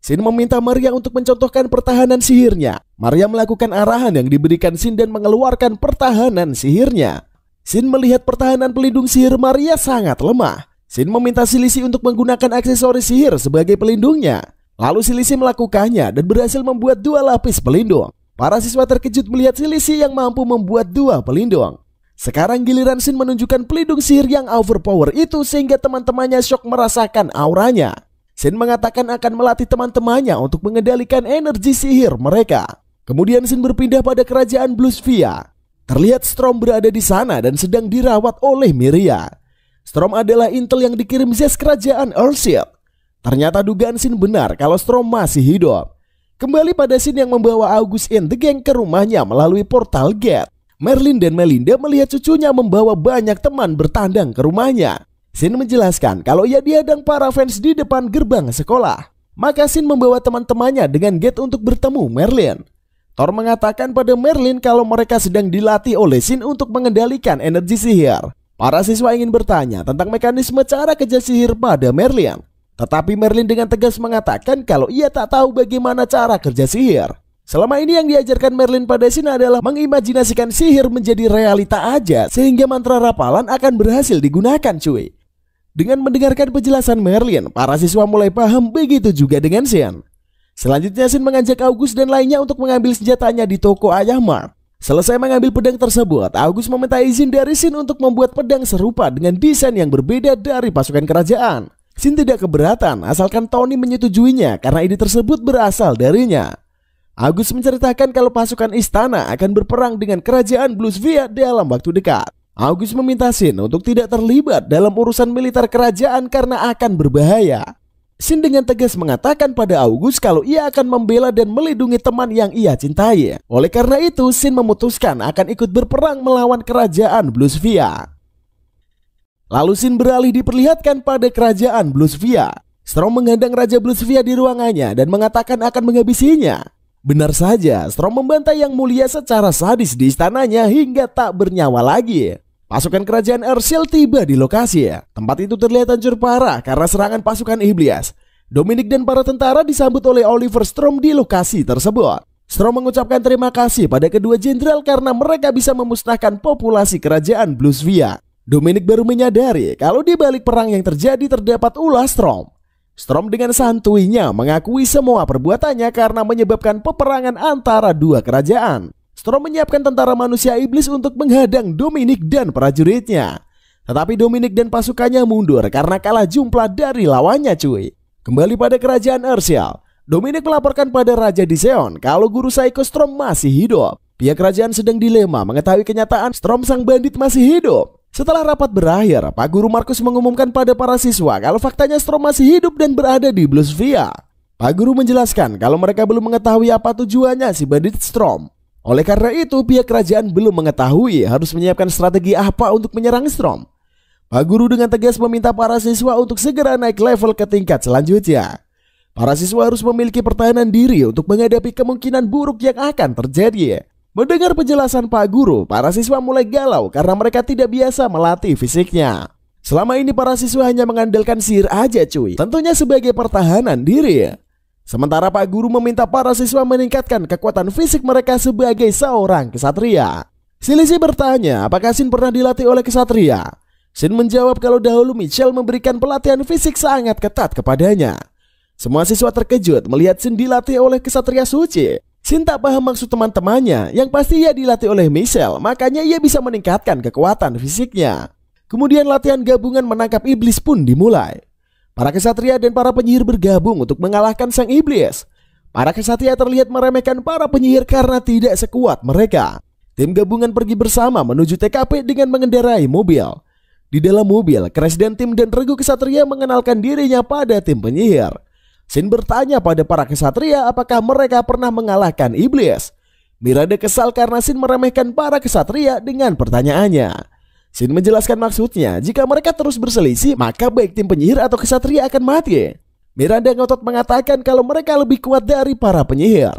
Shin meminta Maria untuk mencontohkan pertahanan sihirnya. Maria melakukan arahan yang diberikan Shin dan mengeluarkan pertahanan sihirnya. Shin melihat pertahanan pelindung sihir Maria sangat lemah. Shin meminta si Lizzie untuk menggunakan aksesoris sihir sebagai pelindungnya. Lalu si Lizzie melakukannya dan berhasil membuat 2 lapis pelindung. Para siswa terkejut melihat si Lizzie yang mampu membuat 2 pelindung. Sekarang giliran Shin menunjukkan pelindung sihir yang overpower itu sehingga teman-temannya syok merasakan auranya. Shin mengatakan akan melatih teman-temannya untuk mengendalikan energi sihir mereka. Kemudian Shin berpindah pada kerajaan Bluesvia. Terlihat Storm berada di sana dan sedang dirawat oleh Miria. Storm adalah intel yang dikirim Zest kerajaan Earthshield. Ternyata dugaan Shin benar kalau Storm masih hidup. Kembali pada Shin yang membawa August and the Gang ke rumahnya melalui portal gate. Merlin dan Melinda melihat cucunya membawa banyak teman bertandang ke rumahnya. Shin menjelaskan kalau ia dihadang para fans di depan gerbang sekolah. Maka Shin membawa teman-temannya dengan gate untuk bertemu Merlin. Thor mengatakan pada Merlin kalau mereka sedang dilatih oleh Shin untuk mengendalikan energi sihir. Para siswa ingin bertanya tentang mekanisme cara kerja sihir pada Merlin. Tetapi Merlin dengan tegas mengatakan kalau ia tak tahu bagaimana cara kerja sihir. Selama ini yang diajarkan Merlin pada Shin adalah mengimajinasikan sihir menjadi realita aja sehingga mantra rapalan akan berhasil digunakan cuy. Dengan mendengarkan penjelasan Merlin, para siswa mulai paham, begitu juga dengan Shin. Selanjutnya Shin mengajak August dan lainnya untuk mengambil senjatanya di toko Ayah Mark. Selesai mengambil pedang tersebut, August meminta izin dari Shin untuk membuat pedang serupa dengan desain yang berbeda dari pasukan kerajaan. Shin tidak keberatan asalkan Tony menyetujuinya karena ide tersebut berasal darinya. August menceritakan kalau pasukan istana akan berperang dengan kerajaan Bluesvia dalam waktu dekat. August meminta Shin untuk tidak terlibat dalam urusan militer kerajaan karena akan berbahaya. Shin dengan tegas mengatakan pada August kalau ia akan membela dan melindungi teman yang ia cintai. Oleh karena itu, Shin memutuskan akan ikut berperang melawan kerajaan Bluesvia. Lalu Shin beralih diperlihatkan pada kerajaan Bluesvia. Storm menghadang Raja Bluesvia di ruangannya dan mengatakan akan menghabisinya. Benar saja, Storm membantai Yang Mulia secara sadis di istananya hingga tak bernyawa lagi. Pasukan kerajaan Earthshield tiba di lokasi. Tempat itu terlihat hancur parah karena serangan pasukan iblis. Dominic dan para tentara disambut oleh Oliver Storm di lokasi tersebut. Storm mengucapkan terima kasih pada kedua jenderal karena mereka bisa memusnahkan populasi kerajaan Bluesvia. Dominic baru menyadari kalau di balik perang yang terjadi terdapat ulah Storm. Storm dengan santuinya mengakui semua perbuatannya karena menyebabkan peperangan antara dua kerajaan. Storm menyiapkan tentara manusia iblis untuk menghadang Dominic dan prajuritnya. Tetapi Dominic dan pasukannya mundur karena kalah jumlah dari lawannya cuy. Kembali pada kerajaan Earthshield, Dominic melaporkan pada Raja Diseon kalau guru Psycho Storm masih hidup. Pihak kerajaan sedang dilema mengetahui kenyataan Storm sang bandit masih hidup. Setelah rapat berakhir, Pak Guru Markus mengumumkan pada para siswa kalau faktanya Storm masih hidup dan berada di Bluesvia. Pak Guru menjelaskan kalau mereka belum mengetahui apa tujuannya si bandit Storm. Oleh karena itu, pihak kerajaan belum mengetahui harus menyiapkan strategi apa untuk menyerang Storm. Pak Guru dengan tegas meminta para siswa untuk segera naik level ke tingkat selanjutnya. Para siswa harus memiliki pertahanan diri untuk menghadapi kemungkinan buruk yang akan terjadi. Mendengar penjelasan Pak Guru, para siswa mulai galau karena mereka tidak biasa melatih fisiknya. Selama ini para siswa hanya mengandalkan sihir aja cuy, tentunya sebagai pertahanan diri. Sementara Pak Guru meminta para siswa meningkatkan kekuatan fisik mereka sebagai seorang kesatria. Si Lizzie bertanya apakah Shin pernah dilatih oleh kesatria. Shin menjawab kalau dahulu Michelle memberikan pelatihan fisik sangat ketat kepadanya. Semua siswa terkejut melihat Shin dilatih oleh kesatria suci. Shin tak paham maksud teman-temannya, yang pasti ia dilatih oleh Michelle, makanya ia bisa meningkatkan kekuatan fisiknya. Kemudian latihan gabungan menangkap iblis pun dimulai. Para kesatria dan para penyihir bergabung untuk mengalahkan sang iblis. Para kesatria terlihat meremehkan para penyihir karena tidak sekuat mereka. Tim gabungan pergi bersama menuju TKP dengan mengendarai mobil. Di dalam mobil, Crash dan tim dan regu kesatria mengenalkan dirinya pada tim penyihir. Shin bertanya pada para kesatria apakah mereka pernah mengalahkan iblis. Miranda kesal karena Shin meremehkan para kesatria dengan pertanyaannya. Shin menjelaskan maksudnya, jika mereka terus berselisih maka baik tim penyihir atau kesatria akan mati. Miranda ngotot mengatakan kalau mereka lebih kuat dari para penyihir.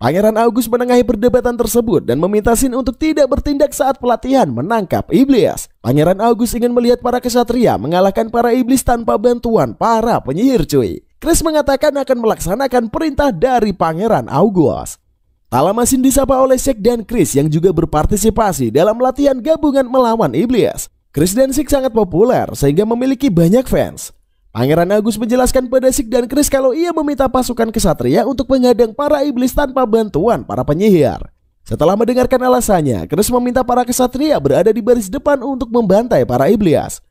Pangeran August menengahi perdebatan tersebut dan meminta Shin untuk tidak bertindak saat pelatihan menangkap iblis. Pangeran August ingin melihat para kesatria mengalahkan para iblis tanpa bantuan para penyihir cuy. Chris mengatakan akan melaksanakan perintah dari Pangeran August. Tak lama Shin disapa oleh Shake dan Chris yang juga berpartisipasi dalam latihan gabungan melawan iblis. Chris dan Shake sangat populer sehingga memiliki banyak fans. Pangeran August menjelaskan pada Shake dan Chris kalau ia meminta pasukan kesatria untuk menghadang para iblis tanpa bantuan para penyihir. Setelah mendengarkan alasannya, Chris meminta para kesatria berada di baris depan untuk membantai para iblis.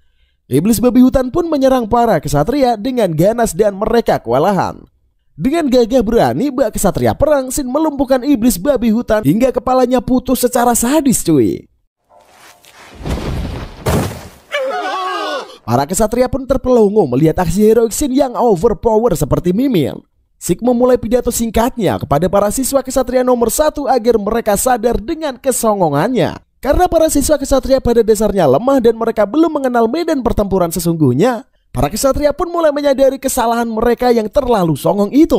Iblis babi hutan pun menyerang para kesatria dengan ganas dan mereka kewalahan. Dengan gagah berani bak kesatria perang, Shin melumpuhkan iblis babi hutan hingga kepalanya putus secara sadis cuy. Para kesatria pun terpelongo melihat aksi heroik Shin yang overpower seperti Mimin. Shake memulai pidato singkatnya kepada para siswa kesatria nomor 1 agar mereka sadar dengan kesongongannya. Karena para siswa kesatria pada dasarnya lemah dan mereka belum mengenal medan pertempuran sesungguhnya, para kesatria pun mulai menyadari kesalahan mereka yang terlalu songong itu.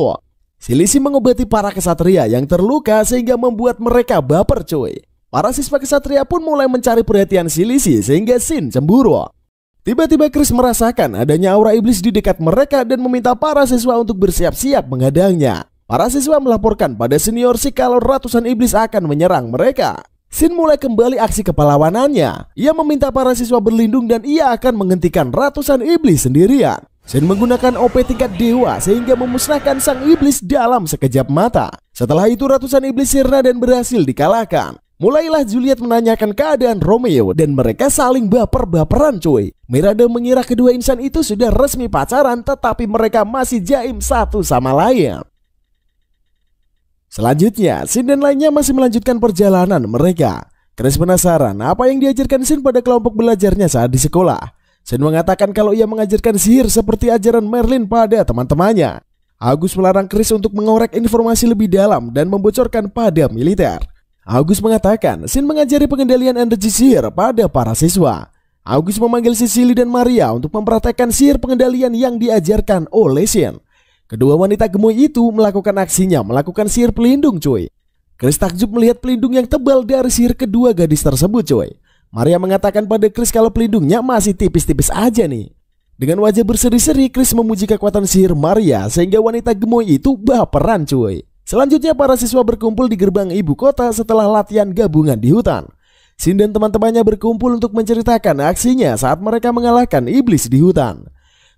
Si Lizzie mengobati para kesatria yang terluka sehingga membuat mereka baper cuy. Para siswa kesatria pun mulai mencari perhatian si Lizzie sehingga Shin cemburu. Tiba-tiba Chris merasakan adanya aura iblis di dekat mereka dan meminta para siswa untuk bersiap-siap menghadangnya. Para siswa melaporkan pada senior Shake kalau ratusan iblis akan menyerang mereka. Shin mulai kembali aksi kepahlawanannya. Ia meminta para siswa berlindung dan ia akan menghentikan ratusan iblis sendirian. Shin menggunakan OP tingkat dewa sehingga memusnahkan sang iblis dalam sekejap mata. Setelah itu ratusan iblis sirna dan berhasil dikalahkan. Mulailah Juliet menanyakan keadaan Romeo dan mereka saling baper-baperan cuy. Miranda mengira kedua insan itu sudah resmi pacaran tetapi mereka masih jaim satu sama lain. Selanjutnya, Shin dan lainnya masih melanjutkan perjalanan mereka. Chris penasaran apa yang diajarkan Shin pada kelompok belajarnya saat di sekolah. Shin mengatakan kalau ia mengajarkan sihir seperti ajaran Merlin pada teman-temannya. August melarang Chris untuk mengorek informasi lebih dalam dan membocorkan pada militer. August mengatakan Shin mengajari pengendalian energi sihir pada para siswa. August memanggil Cecily dan Maria untuk mempraktekkan sihir pengendalian yang diajarkan oleh Shin. Kedua wanita gemoy itu melakukan aksinya melakukan sihir pelindung cuy. Chris takjub melihat pelindung yang tebal dari sihir kedua gadis tersebut cuy. Maria mengatakan pada Chris kalau pelindungnya masih tipis-tipis aja nih. Dengan wajah berseri-seri Chris memuji kekuatan sihir Maria sehingga wanita gemoy itu baperan cuy. Selanjutnya para siswa berkumpul di gerbang ibu kota setelah latihan gabungan di hutan. Shin dan teman-temannya berkumpul untuk menceritakan aksinya saat mereka mengalahkan iblis di hutan.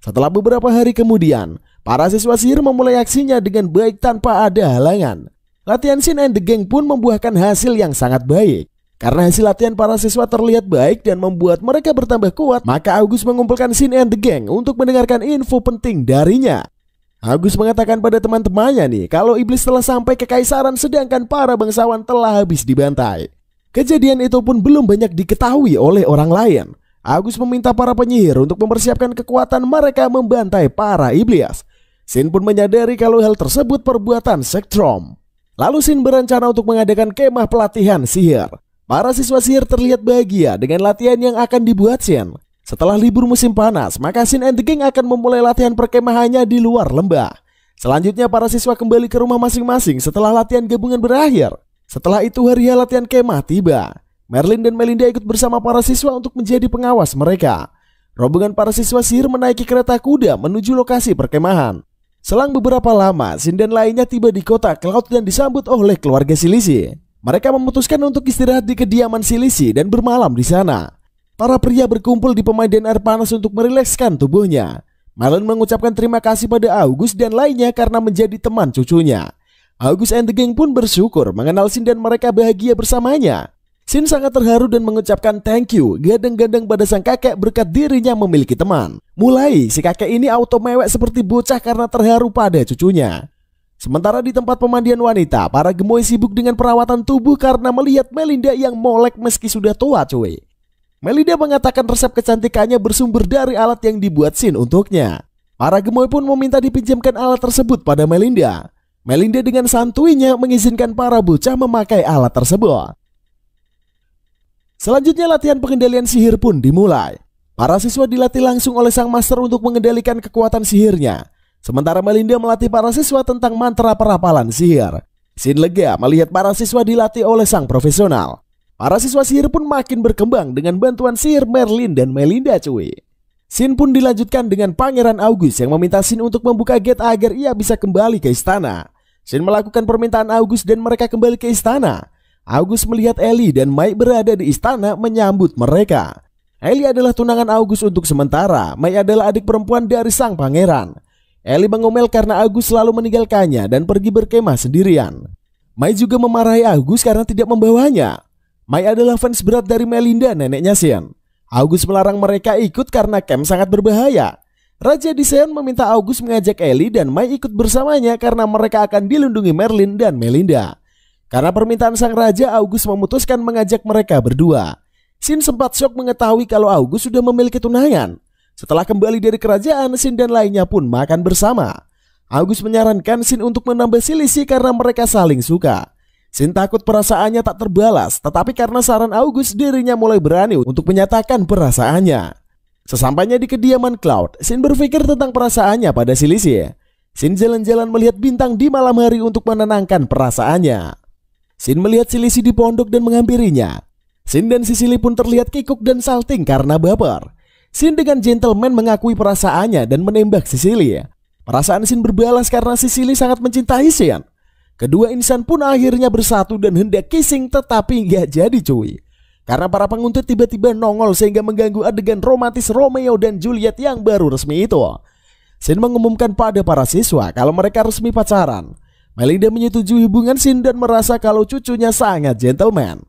Setelah beberapa hari kemudian, para siswa sihir memulai aksinya dengan baik tanpa ada halangan. Latihan Shin and the Gang pun membuahkan hasil yang sangat baik. Karena hasil latihan para siswa terlihat baik dan membuat mereka bertambah kuat, maka August mengumpulkan Shin and the Gang untuk mendengarkan info penting darinya. August mengatakan pada teman-temannya nih kalau iblis telah sampai ke kekaisaran sedangkan para bangsawan telah habis dibantai. Kejadian itu pun belum banyak diketahui oleh orang lain. August meminta para penyihir untuk mempersiapkan kekuatan mereka membantai para iblis. Shin pun menyadari kalau hal tersebut perbuatan sektrom. Lalu Shin berencana untuk mengadakan kemah pelatihan sihir. Para siswa sihir terlihat bahagia dengan latihan yang akan dibuat Shin. Setelah libur musim panas, maka Shin and the Gang akan memulai latihan perkemahannya di luar lembah. Selanjutnya para siswa kembali ke rumah masing-masing setelah latihan gabungan berakhir. Setelah itu hari latihan kemah tiba. Merlin dan Melinda ikut bersama para siswa untuk menjadi pengawas mereka. Rombongan para siswa sihir menaiki kereta kuda menuju lokasi perkemahan. Selang beberapa lama, Shin dan lainnya tiba di kota Cloud dan disambut oleh keluarga Silisi. Mereka memutuskan untuk istirahat di kediaman Silisi dan bermalam di sana. Para pria berkumpul di pemandian air panas untuk merilekskan tubuhnya. Merlin mengucapkan terima kasih pada August dan lainnya karena menjadi teman cucunya. August and the gang pun bersyukur mengenal Shin dan mereka bahagia bersamanya. Shin sangat terharu dan mengucapkan thank you gadang-gadang pada sang kakek berkat dirinya memiliki teman. Mulai si kakek ini auto mewek seperti bocah karena terharu pada cucunya. Sementara di tempat pemandian wanita, para gemoy sibuk dengan perawatan tubuh karena melihat Melinda yang molek meski sudah tua cuy. Melinda mengatakan resep kecantikannya bersumber dari alat yang dibuat Shin untuknya. Para gemoy pun meminta dipinjamkan alat tersebut pada Melinda. Melinda dengan santuinya mengizinkan para bocah memakai alat tersebut. Selanjutnya latihan pengendalian sihir pun dimulai. Para siswa dilatih langsung oleh sang master untuk mengendalikan kekuatan sihirnya. Sementara Melinda melatih para siswa tentang mantra perapalan sihir. Shin lega melihat para siswa dilatih oleh sang profesional. Para siswa sihir pun makin berkembang dengan bantuan sihir Merlin dan Melinda cuy. Shin pun dilanjutkan dengan Pangeran August yang meminta Shin untuk membuka gate agar ia bisa kembali ke istana. Shin melakukan permintaan August dan mereka kembali ke istana. August melihat Ellie dan Mai berada di istana menyambut mereka. Ellie adalah tunangan August untuk sementara. Mai adalah adik perempuan dari sang pangeran. Ellie mengomel karena August selalu meninggalkannya dan pergi berkemah sendirian. Mai juga memarahi August karena tidak membawanya. Mai adalah fans berat dari Melinda, neneknya Shin. August melarang mereka ikut karena camp sangat berbahaya. Raja di Seon meminta August mengajak Ellie dan Mai ikut bersamanya karena mereka akan dilindungi Merlin dan Melinda. Karena permintaan sang raja, August memutuskan mengajak mereka berdua. Shin sempat syok mengetahui kalau August sudah memiliki tunangan. Setelah kembali dari kerajaan, Shin dan lainnya pun makan bersama. August menyarankan Shin untuk menambah selisih karena mereka saling suka. Shin takut perasaannya tak terbalas, tetapi karena saran August dirinya mulai berani untuk menyatakan perasaannya. Sesampainya di kediaman Cloud, Shin berpikir tentang perasaannya pada Silisi. Shin jalan-jalan melihat bintang di malam hari untuk menenangkan perasaannya. Shin melihat Silisi di pondok dan menghampirinya. Shin dan Sisili pun terlihat kikuk dan salting karena baper. Shin dengan gentleman mengakui perasaannya dan menembak Sisili. Perasaan Shin berbalas karena Sisili sangat mencintai Shin. Kedua insan pun akhirnya bersatu dan hendak kissing tetapi nggak jadi cuy. Karena para penguntit tiba-tiba nongol sehingga mengganggu adegan romantis Romeo dan Juliet yang baru resmi itu. Shin mengumumkan pada para siswa kalau mereka resmi pacaran. Melinda menyetujui hubungan Shin dan merasa kalau cucunya sangat gentleman.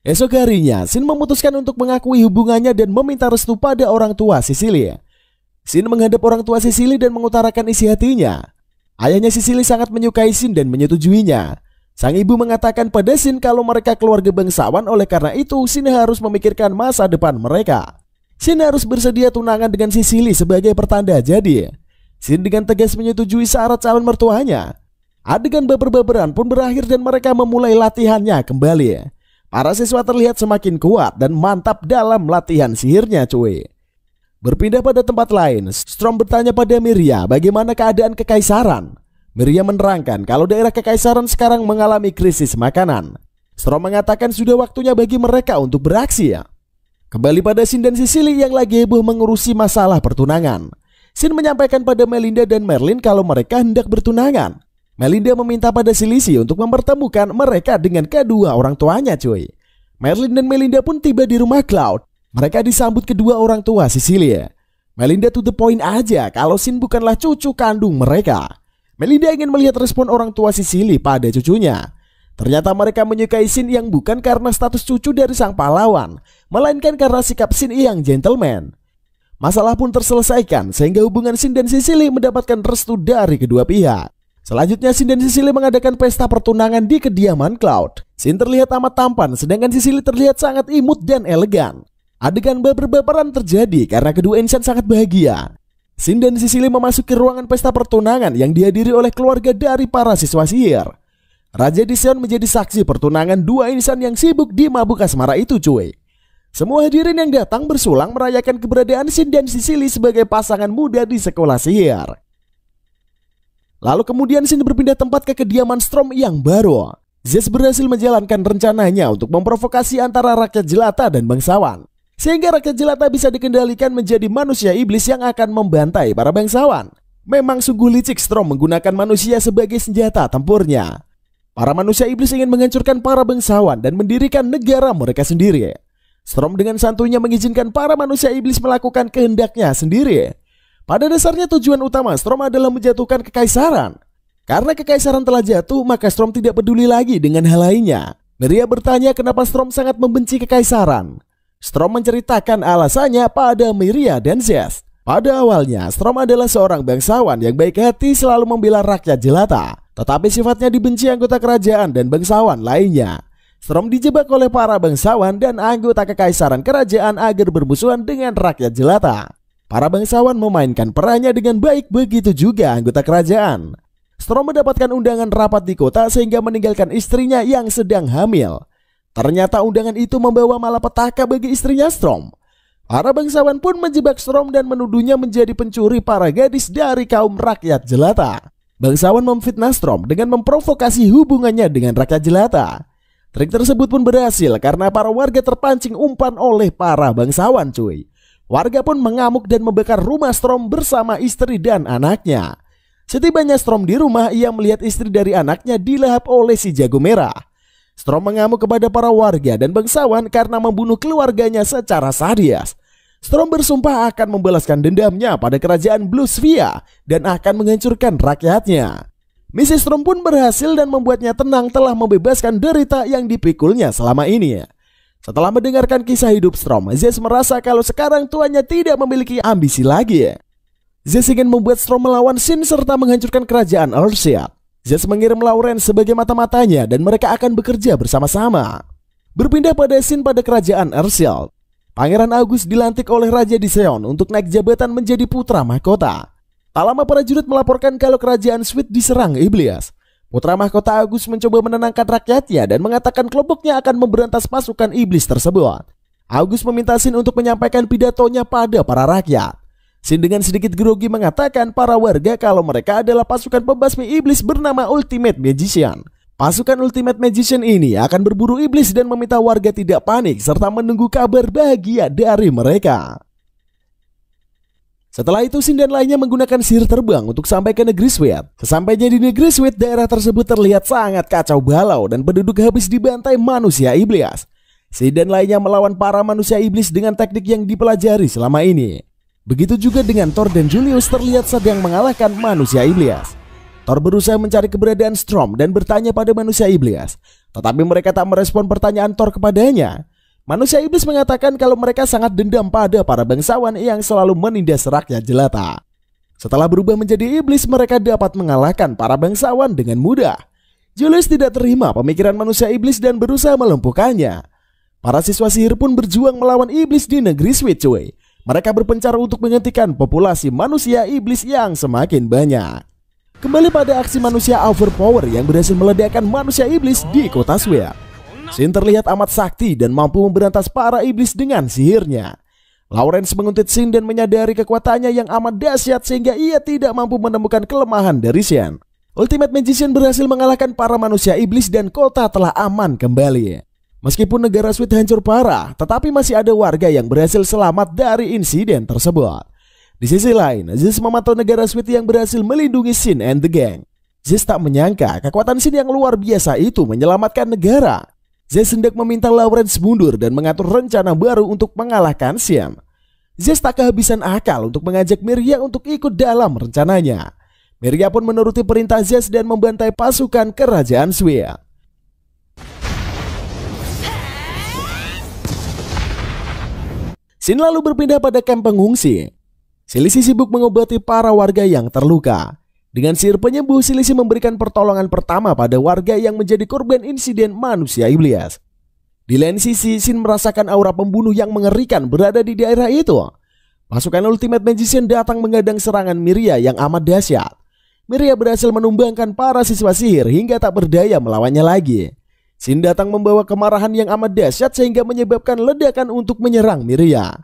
Esok harinya, Shin memutuskan untuk mengakui hubungannya dan meminta restu pada orang tua Sisili. Shin menghadap orang tua Sisili dan mengutarakan isi hatinya. Ayahnya Sisili sangat menyukai Shin dan menyetujuinya. Sang ibu mengatakan pada Shin kalau mereka keluarga bangsawan, oleh karena itu Shin harus memikirkan masa depan mereka. Shin harus bersedia tunangan dengan Sisili sebagai pertanda jadi. Shin dengan tegas menyetujui syarat calon mertuanya. Adegan baper-baperan pun berakhir dan mereka memulai latihannya kembali. Para siswa terlihat semakin kuat dan mantap dalam latihan sihirnya cuy. Berpindah pada tempat lain, Storm bertanya pada Miria bagaimana keadaan kekaisaran. Miria menerangkan kalau daerah kekaisaran sekarang mengalami krisis makanan. Storm mengatakan sudah waktunya bagi mereka untuk beraksi ya. Kembali pada Shin dan Sisili yang lagi heboh mengurusi masalah pertunangan. Shin menyampaikan pada Melinda dan Merlin kalau mereka hendak bertunangan. Melinda meminta pada Silisi untuk mempertemukan mereka dengan kedua orang tuanya cuy. Merlin dan Melinda pun tiba di rumah Cloud. Mereka disambut kedua orang tua Sisili. Melinda to the point aja kalau Shin bukanlah cucu kandung mereka. Melinda ingin melihat respon orang tua Sisili pada cucunya. Ternyata mereka menyukai Shin yang bukan karena status cucu dari sang pahlawan, melainkan karena sikap Shin yang gentleman. Masalah pun terselesaikan sehingga hubungan Shin dan Sisili mendapatkan restu dari kedua pihak. Selanjutnya Shin dan Sisili mengadakan pesta pertunangan di kediaman Cloud. Shin terlihat amat tampan sedangkan Sisili terlihat sangat imut dan elegan. Adegan baper-baperan terjadi karena kedua insan sangat bahagia. Shin dan Sisili memasuki ruangan pesta pertunangan yang dihadiri oleh keluarga dari para siswa sihir. Raja di Seon menjadi saksi pertunangan dua insan yang sibuk di mabuk asmara itu cuy. Semua hadirin yang datang bersulang merayakan keberadaan Shin dan Sisili sebagai pasangan muda di sekolah sihir. Lalu kemudian Shin berpindah tempat ke kediaman Storm yang baru. Zest berhasil menjalankan rencananya untuk memprovokasi antara rakyat jelata dan bangsawan, sehingga rakyat jelata bisa dikendalikan menjadi manusia iblis yang akan membantai para bangsawan. Memang sungguh licik Storm menggunakan manusia sebagai senjata tempurnya. Para manusia iblis ingin menghancurkan para bangsawan dan mendirikan negara mereka sendiri. Storm dengan santuinya mengizinkan para manusia iblis melakukan kehendaknya sendiri. Pada dasarnya tujuan utama Storm adalah menjatuhkan kekaisaran. Karena kekaisaran telah jatuh, maka Storm tidak peduli lagi dengan hal lainnya. Miria bertanya kenapa Storm sangat membenci kekaisaran. Storm menceritakan alasannya pada Miria dan Zest. Pada awalnya, Storm adalah seorang bangsawan yang baik hati, selalu membela rakyat jelata. Tetapi sifatnya dibenci anggota kerajaan dan bangsawan lainnya. Storm dijebak oleh para bangsawan dan anggota kekaisaran kerajaan agar bermusuhan dengan rakyat jelata. Para bangsawan memainkan perannya dengan baik, begitu juga anggota kerajaan. Storm mendapatkan undangan rapat di kota sehingga meninggalkan istrinya yang sedang hamil. Ternyata undangan itu membawa malapetaka bagi istrinya Storm. Para bangsawan pun menjebak Storm dan menuduhnya menjadi pencuri para gadis dari kaum rakyat jelata. Bangsawan memfitnah Storm dengan memprovokasi hubungannya dengan rakyat jelata. Trik tersebut pun berhasil karena para warga terpancing umpan oleh para bangsawan cuy. Warga pun mengamuk dan membakar rumah Storm bersama istri dan anaknya. Setibanya Storm di rumah, ia melihat istri dari anaknya dilahap oleh si jago merah. Storm mengamuk kepada para warga dan bangsawan karena membunuh keluarganya secara sadis. Storm bersumpah akan membalaskan dendamnya pada kerajaan Blue Sphere dan akan menghancurkan rakyatnya. Misi Storm pun berhasil dan membuatnya tenang telah membebaskan derita yang dipikulnya selama ini. Setelah mendengarkan kisah hidup Storm, Zest merasa kalau sekarang tuannya tidak memiliki ambisi lagi. Zest ingin membuat Storm melawan Shin serta menghancurkan kerajaan Earthsea. Zest mengirim Lauren sebagai mata-matanya dan mereka akan bekerja bersama-sama. Berpindah pada Shin pada kerajaan Earthsea, Pangeran August dilantik oleh Raja Diseon untuk naik jabatan menjadi putra mahkota. Tak lama prajurit melaporkan kalau kerajaan Sweet diserang iblis. Putra mahkota August mencoba menenangkan rakyatnya dan mengatakan kelompoknya akan memberantas pasukan iblis tersebut. August meminta Shin untuk menyampaikan pidatonya pada para rakyat. Shin dengan sedikit grogi mengatakan para warga kalau mereka adalah pasukan pembasmi iblis bernama Ultimate Magician. Pasukan Ultimate Magician ini akan berburu iblis dan meminta warga tidak panik serta menunggu kabar bahagia dari mereka. Setelah itu Shin dan lainnya menggunakan sihir terbang untuk sampai ke negeri Sweet. Sesampainya di negeri Sweet, daerah tersebut terlihat sangat kacau balau dan penduduk habis dibantai manusia iblis. Shin dan lainnya melawan para manusia iblis dengan teknik yang dipelajari selama ini. Begitu juga dengan Thor dan Julius terlihat sedang mengalahkan manusia iblis. Thor berusaha mencari keberadaan Storm dan bertanya pada manusia iblis, tetapi mereka tak merespon pertanyaan Thor kepadanya. Manusia iblis mengatakan kalau mereka sangat dendam pada para bangsawan yang selalu menindas rakyat jelata. Setelah berubah menjadi iblis, mereka dapat mengalahkan para bangsawan dengan mudah. Julius tidak terima pemikiran manusia iblis dan berusaha melumpuhkannya. Para siswa sihir pun berjuang melawan iblis di negeri Sweet cuy. Mereka berpencar untuk menghentikan populasi manusia iblis yang semakin banyak. Kembali pada aksi manusia overpower yang berhasil meledakkan manusia iblis di kota Sweet. Shin terlihat amat sakti dan mampu memberantas para iblis dengan sihirnya. Lawrence menguntit Shin dan menyadari kekuatannya yang amat dahsyat sehingga ia tidak mampu menemukan kelemahan dari Shin. Ultimate Magician berhasil mengalahkan para manusia iblis dan kota telah aman kembali. Meskipun negara Sweet hancur parah, tetapi masih ada warga yang berhasil selamat dari insiden tersebut. Di sisi lain, Zest memantau negara Sweet yang berhasil melindungi Shin and the gang. Zest tak menyangka kekuatan Shin yang luar biasa itu menyelamatkan negara. Zest hendak meminta Lawrence mundur dan mengatur rencana baru untuk mengalahkan Shin. Zest tak kehabisan akal untuk mengajak Miria untuk ikut dalam rencananya. Miria pun menuruti perintah Zest dan membantai pasukan kerajaan Sweet. Shin lalu berpindah pada kamp pengungsi. Silisi sibuk mengobati para warga yang terluka. Dengan sihir penyembuh, Silisi memberikan pertolongan pertama pada warga yang menjadi korban insiden manusia iblis. Di lain sisi, Shin merasakan aura pembunuh yang mengerikan berada di daerah itu. Pasukan Ultimate Magician datang menghadang serangan Miria yang amat dahsyat. Miria berhasil menumbangkan para siswa sihir hingga tak berdaya melawannya lagi. Shin datang membawa kemarahan yang amat dahsyat sehingga menyebabkan ledakan untuk menyerang Miria.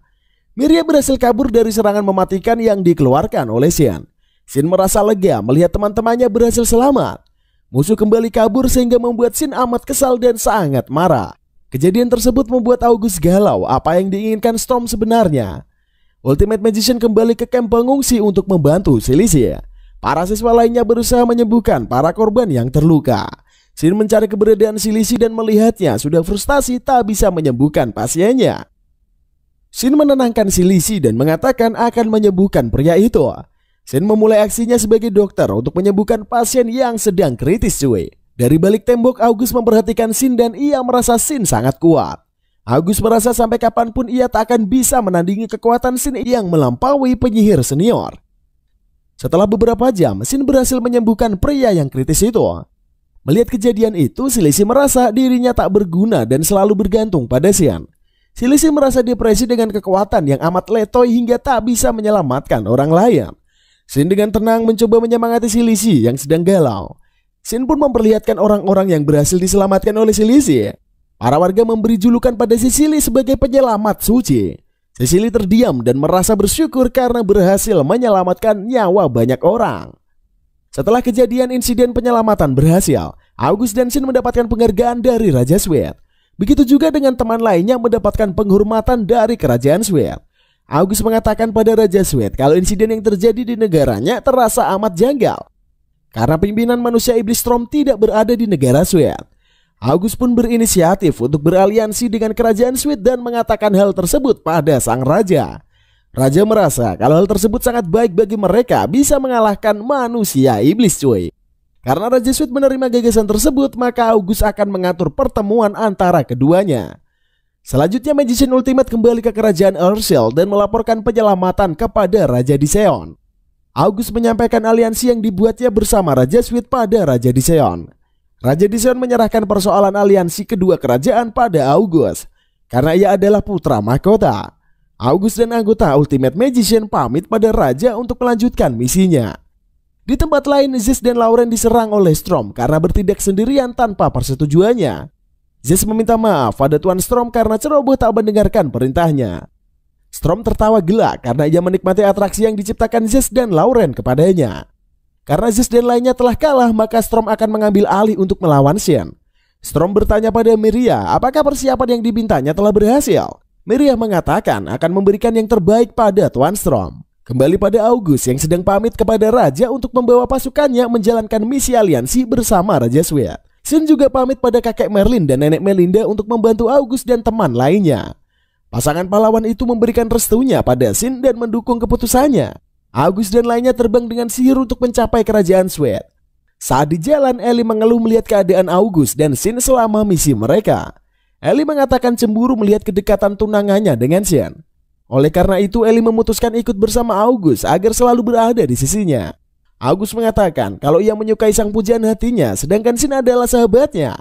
Miria berhasil kabur dari serangan mematikan yang dikeluarkan oleh Shin. Shin merasa lega melihat teman-temannya berhasil selamat. Musuh kembali kabur sehingga membuat Shin amat kesal dan sangat marah. Kejadian tersebut membuat August galau apa yang diinginkan Storm sebenarnya. Ultimate Magician kembali ke kamp pengungsi untuk membantu Silisih. Para siswa lainnya berusaha menyembuhkan para korban yang terluka. Shin mencari keberadaan Silisih dan melihatnya sudah frustasi tak bisa menyembuhkan pasiennya. Shin menenangkan Silisih dan mengatakan akan menyembuhkan pria itu. Shin memulai aksinya sebagai dokter untuk menyembuhkan pasien yang sedang kritis cuy. Dari balik tembok August memperhatikan Shin dan ia merasa Shin sangat kuat. August merasa sampai kapanpun ia tak akan bisa menandingi kekuatan Shin yang melampaui penyihir senior. Setelah beberapa jam, Shin berhasil menyembuhkan pria yang kritis itu. Melihat kejadian itu, Silisih merasa dirinya tak berguna dan selalu bergantung pada Shin. Silisih merasa depresi dengan kekuatan yang amat letoy hingga tak bisa menyelamatkan orang lain. Shin dengan tenang mencoba menyemangati Silisih yang sedang galau. Shin pun memperlihatkan orang-orang yang berhasil diselamatkan oleh Silisih. Para warga memberi julukan pada Sicily sebagai penyelamat suci. Sicily terdiam dan merasa bersyukur karena berhasil menyelamatkan nyawa banyak orang. Setelah kejadian insiden penyelamatan berhasil, August dan Shin mendapatkan penghargaan dari Raja Sweet. Begitu juga dengan teman lainnya mendapatkan penghormatan dari Kerajaan Sweet. August mengatakan pada Raja Sweet kalau insiden yang terjadi di negaranya terasa amat janggal karena pimpinan manusia iblis Storm tidak berada di negara Sweet. August pun berinisiatif untuk beraliansi dengan Kerajaan Sweet dan mengatakan hal tersebut pada sang raja. Raja merasa kalau hal tersebut sangat baik bagi mereka bisa mengalahkan manusia iblis cuy. Karena Raja Sweet menerima gagasan tersebut, maka August akan mengatur pertemuan antara keduanya. Selanjutnya Magician Ultimate kembali ke kerajaan Earthshield dan melaporkan penyelamatan kepada Raja Diseon. August menyampaikan aliansi yang dibuatnya bersama Raja Sweet pada Raja Diseon. Raja Diseon menyerahkan persoalan aliansi kedua kerajaan pada August karena ia adalah putra mahkota. August dan anggota Ultimate Magician pamit pada Raja untuk melanjutkan misinya. Di tempat lain, Zez dan Lauren diserang oleh Storm karena bertindak sendirian tanpa persetujuannya. Zez meminta maaf pada Tuan Storm karena ceroboh tak mendengarkan perintahnya. Storm tertawa gelak karena ia menikmati atraksi yang diciptakan Zez dan Lauren kepadanya. Karena Zez dan lainnya telah kalah, maka Storm akan mengambil alih untuk melawan Shen. Storm bertanya pada Miria apakah persiapan yang dibintanya telah berhasil. Miria mengatakan akan memberikan yang terbaik pada Tuan Storm. Kembali pada August yang sedang pamit kepada Raja untuk membawa pasukannya menjalankan misi aliansi bersama Raja Sweet. Shin juga pamit pada kakek Merlin dan nenek Melinda untuk membantu August dan teman lainnya. Pasangan pahlawan itu memberikan restunya pada Shin dan mendukung keputusannya. August dan lainnya terbang dengan sihir untuk mencapai kerajaan Sweet. Saat di jalan, Ellie mengeluh melihat keadaan August dan Shin selama misi mereka. Ellie mengatakan cemburu melihat kedekatan tunangannya dengan Shin. Oleh karena itu, Ellie memutuskan ikut bersama August agar selalu berada di sisinya. August mengatakan kalau ia menyukai sang pujaan hatinya, sedangkan Shin adalah sahabatnya.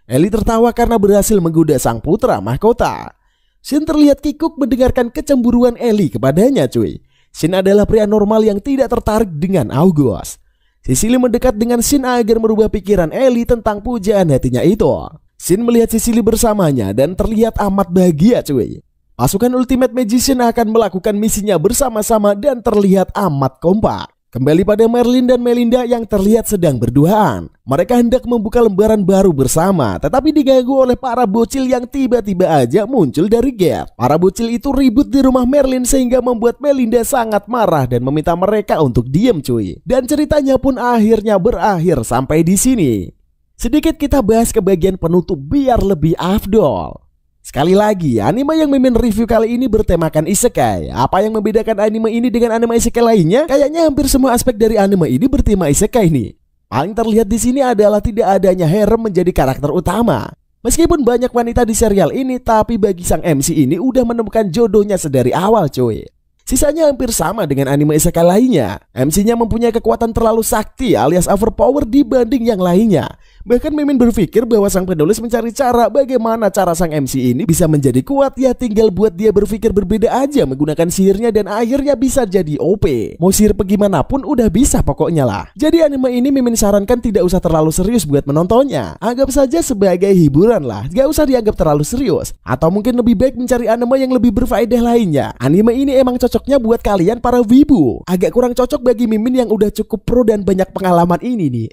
Ellie tertawa karena berhasil menggoda sang putra mahkota. Shin terlihat kikuk mendengarkan kecemburuan Ellie kepadanya cuy. Shin adalah pria normal yang tidak tertarik dengan August. Sicily mendekat dengan Shin agar merubah pikiran Ellie tentang pujaan hatinya itu. Shin melihat Sicily bersamanya dan terlihat amat bahagia cuy. Pasukan Ultimate Magician akan melakukan misinya bersama-sama dan terlihat amat kompak. Kembali pada Merlin dan Melinda yang terlihat sedang berduaan. Mereka hendak membuka lembaran baru bersama, tetapi diganggu oleh para bocil yang tiba-tiba aja muncul dari gate. Para bocil itu ribut di rumah Merlin sehingga membuat Melinda sangat marah dan meminta mereka untuk diam cuy. Dan ceritanya pun akhirnya berakhir sampai di sini. Sedikit kita bahas ke bagian penutup biar lebih afdol. Sekali lagi, anime yang Mimin review kali ini bertemakan isekai. Apa yang membedakan anime ini dengan anime isekai lainnya? Kayaknya hampir semua aspek dari anime ini bertema isekai nih. Paling terlihat di sini adalah tidak adanya harem menjadi karakter utama. Meskipun banyak wanita di serial ini, tapi bagi sang MC ini udah menemukan jodohnya sedari awal cuy. Sisanya hampir sama dengan anime isekai lainnya. MC-nya mempunyai kekuatan terlalu sakti alias overpower dibanding yang lainnya. Bahkan Mimin berpikir bahwa sang penulis mencari cara bagaimana cara sang MC ini bisa menjadi kuat, ya tinggal buat dia berpikir berbeda aja menggunakan sihirnya dan akhirnya bisa jadi OP. Mau sihir bagaimanapun udah bisa pokoknya lah. Jadi anime ini Mimin sarankan tidak usah terlalu serius buat menontonnya. Anggap saja sebagai hiburan lah, gak usah dianggap terlalu serius. Atau mungkin lebih baik mencari anime yang lebih berfaedah lainnya. Anime ini emang cocoknya buat kalian para wibu. Agak kurang cocok bagi Mimin yang udah cukup pro dan banyak pengalaman ini nih.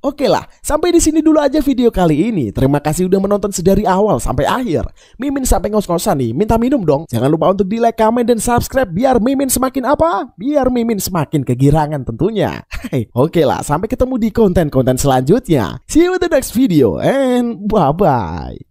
Oke lah, sampai di sini dulu aja video kali ini. Terima kasih udah menonton sedari awal sampai akhir. Mimin sampai ngos-ngosan nih, minta minum dong. Jangan lupa untuk di like, komen, dan subscribe biar Mimin semakin apa? Biar Mimin semakin kegirangan tentunya. Oke lah, sampai ketemu di konten-konten selanjutnya. See you in the next video and bye-bye.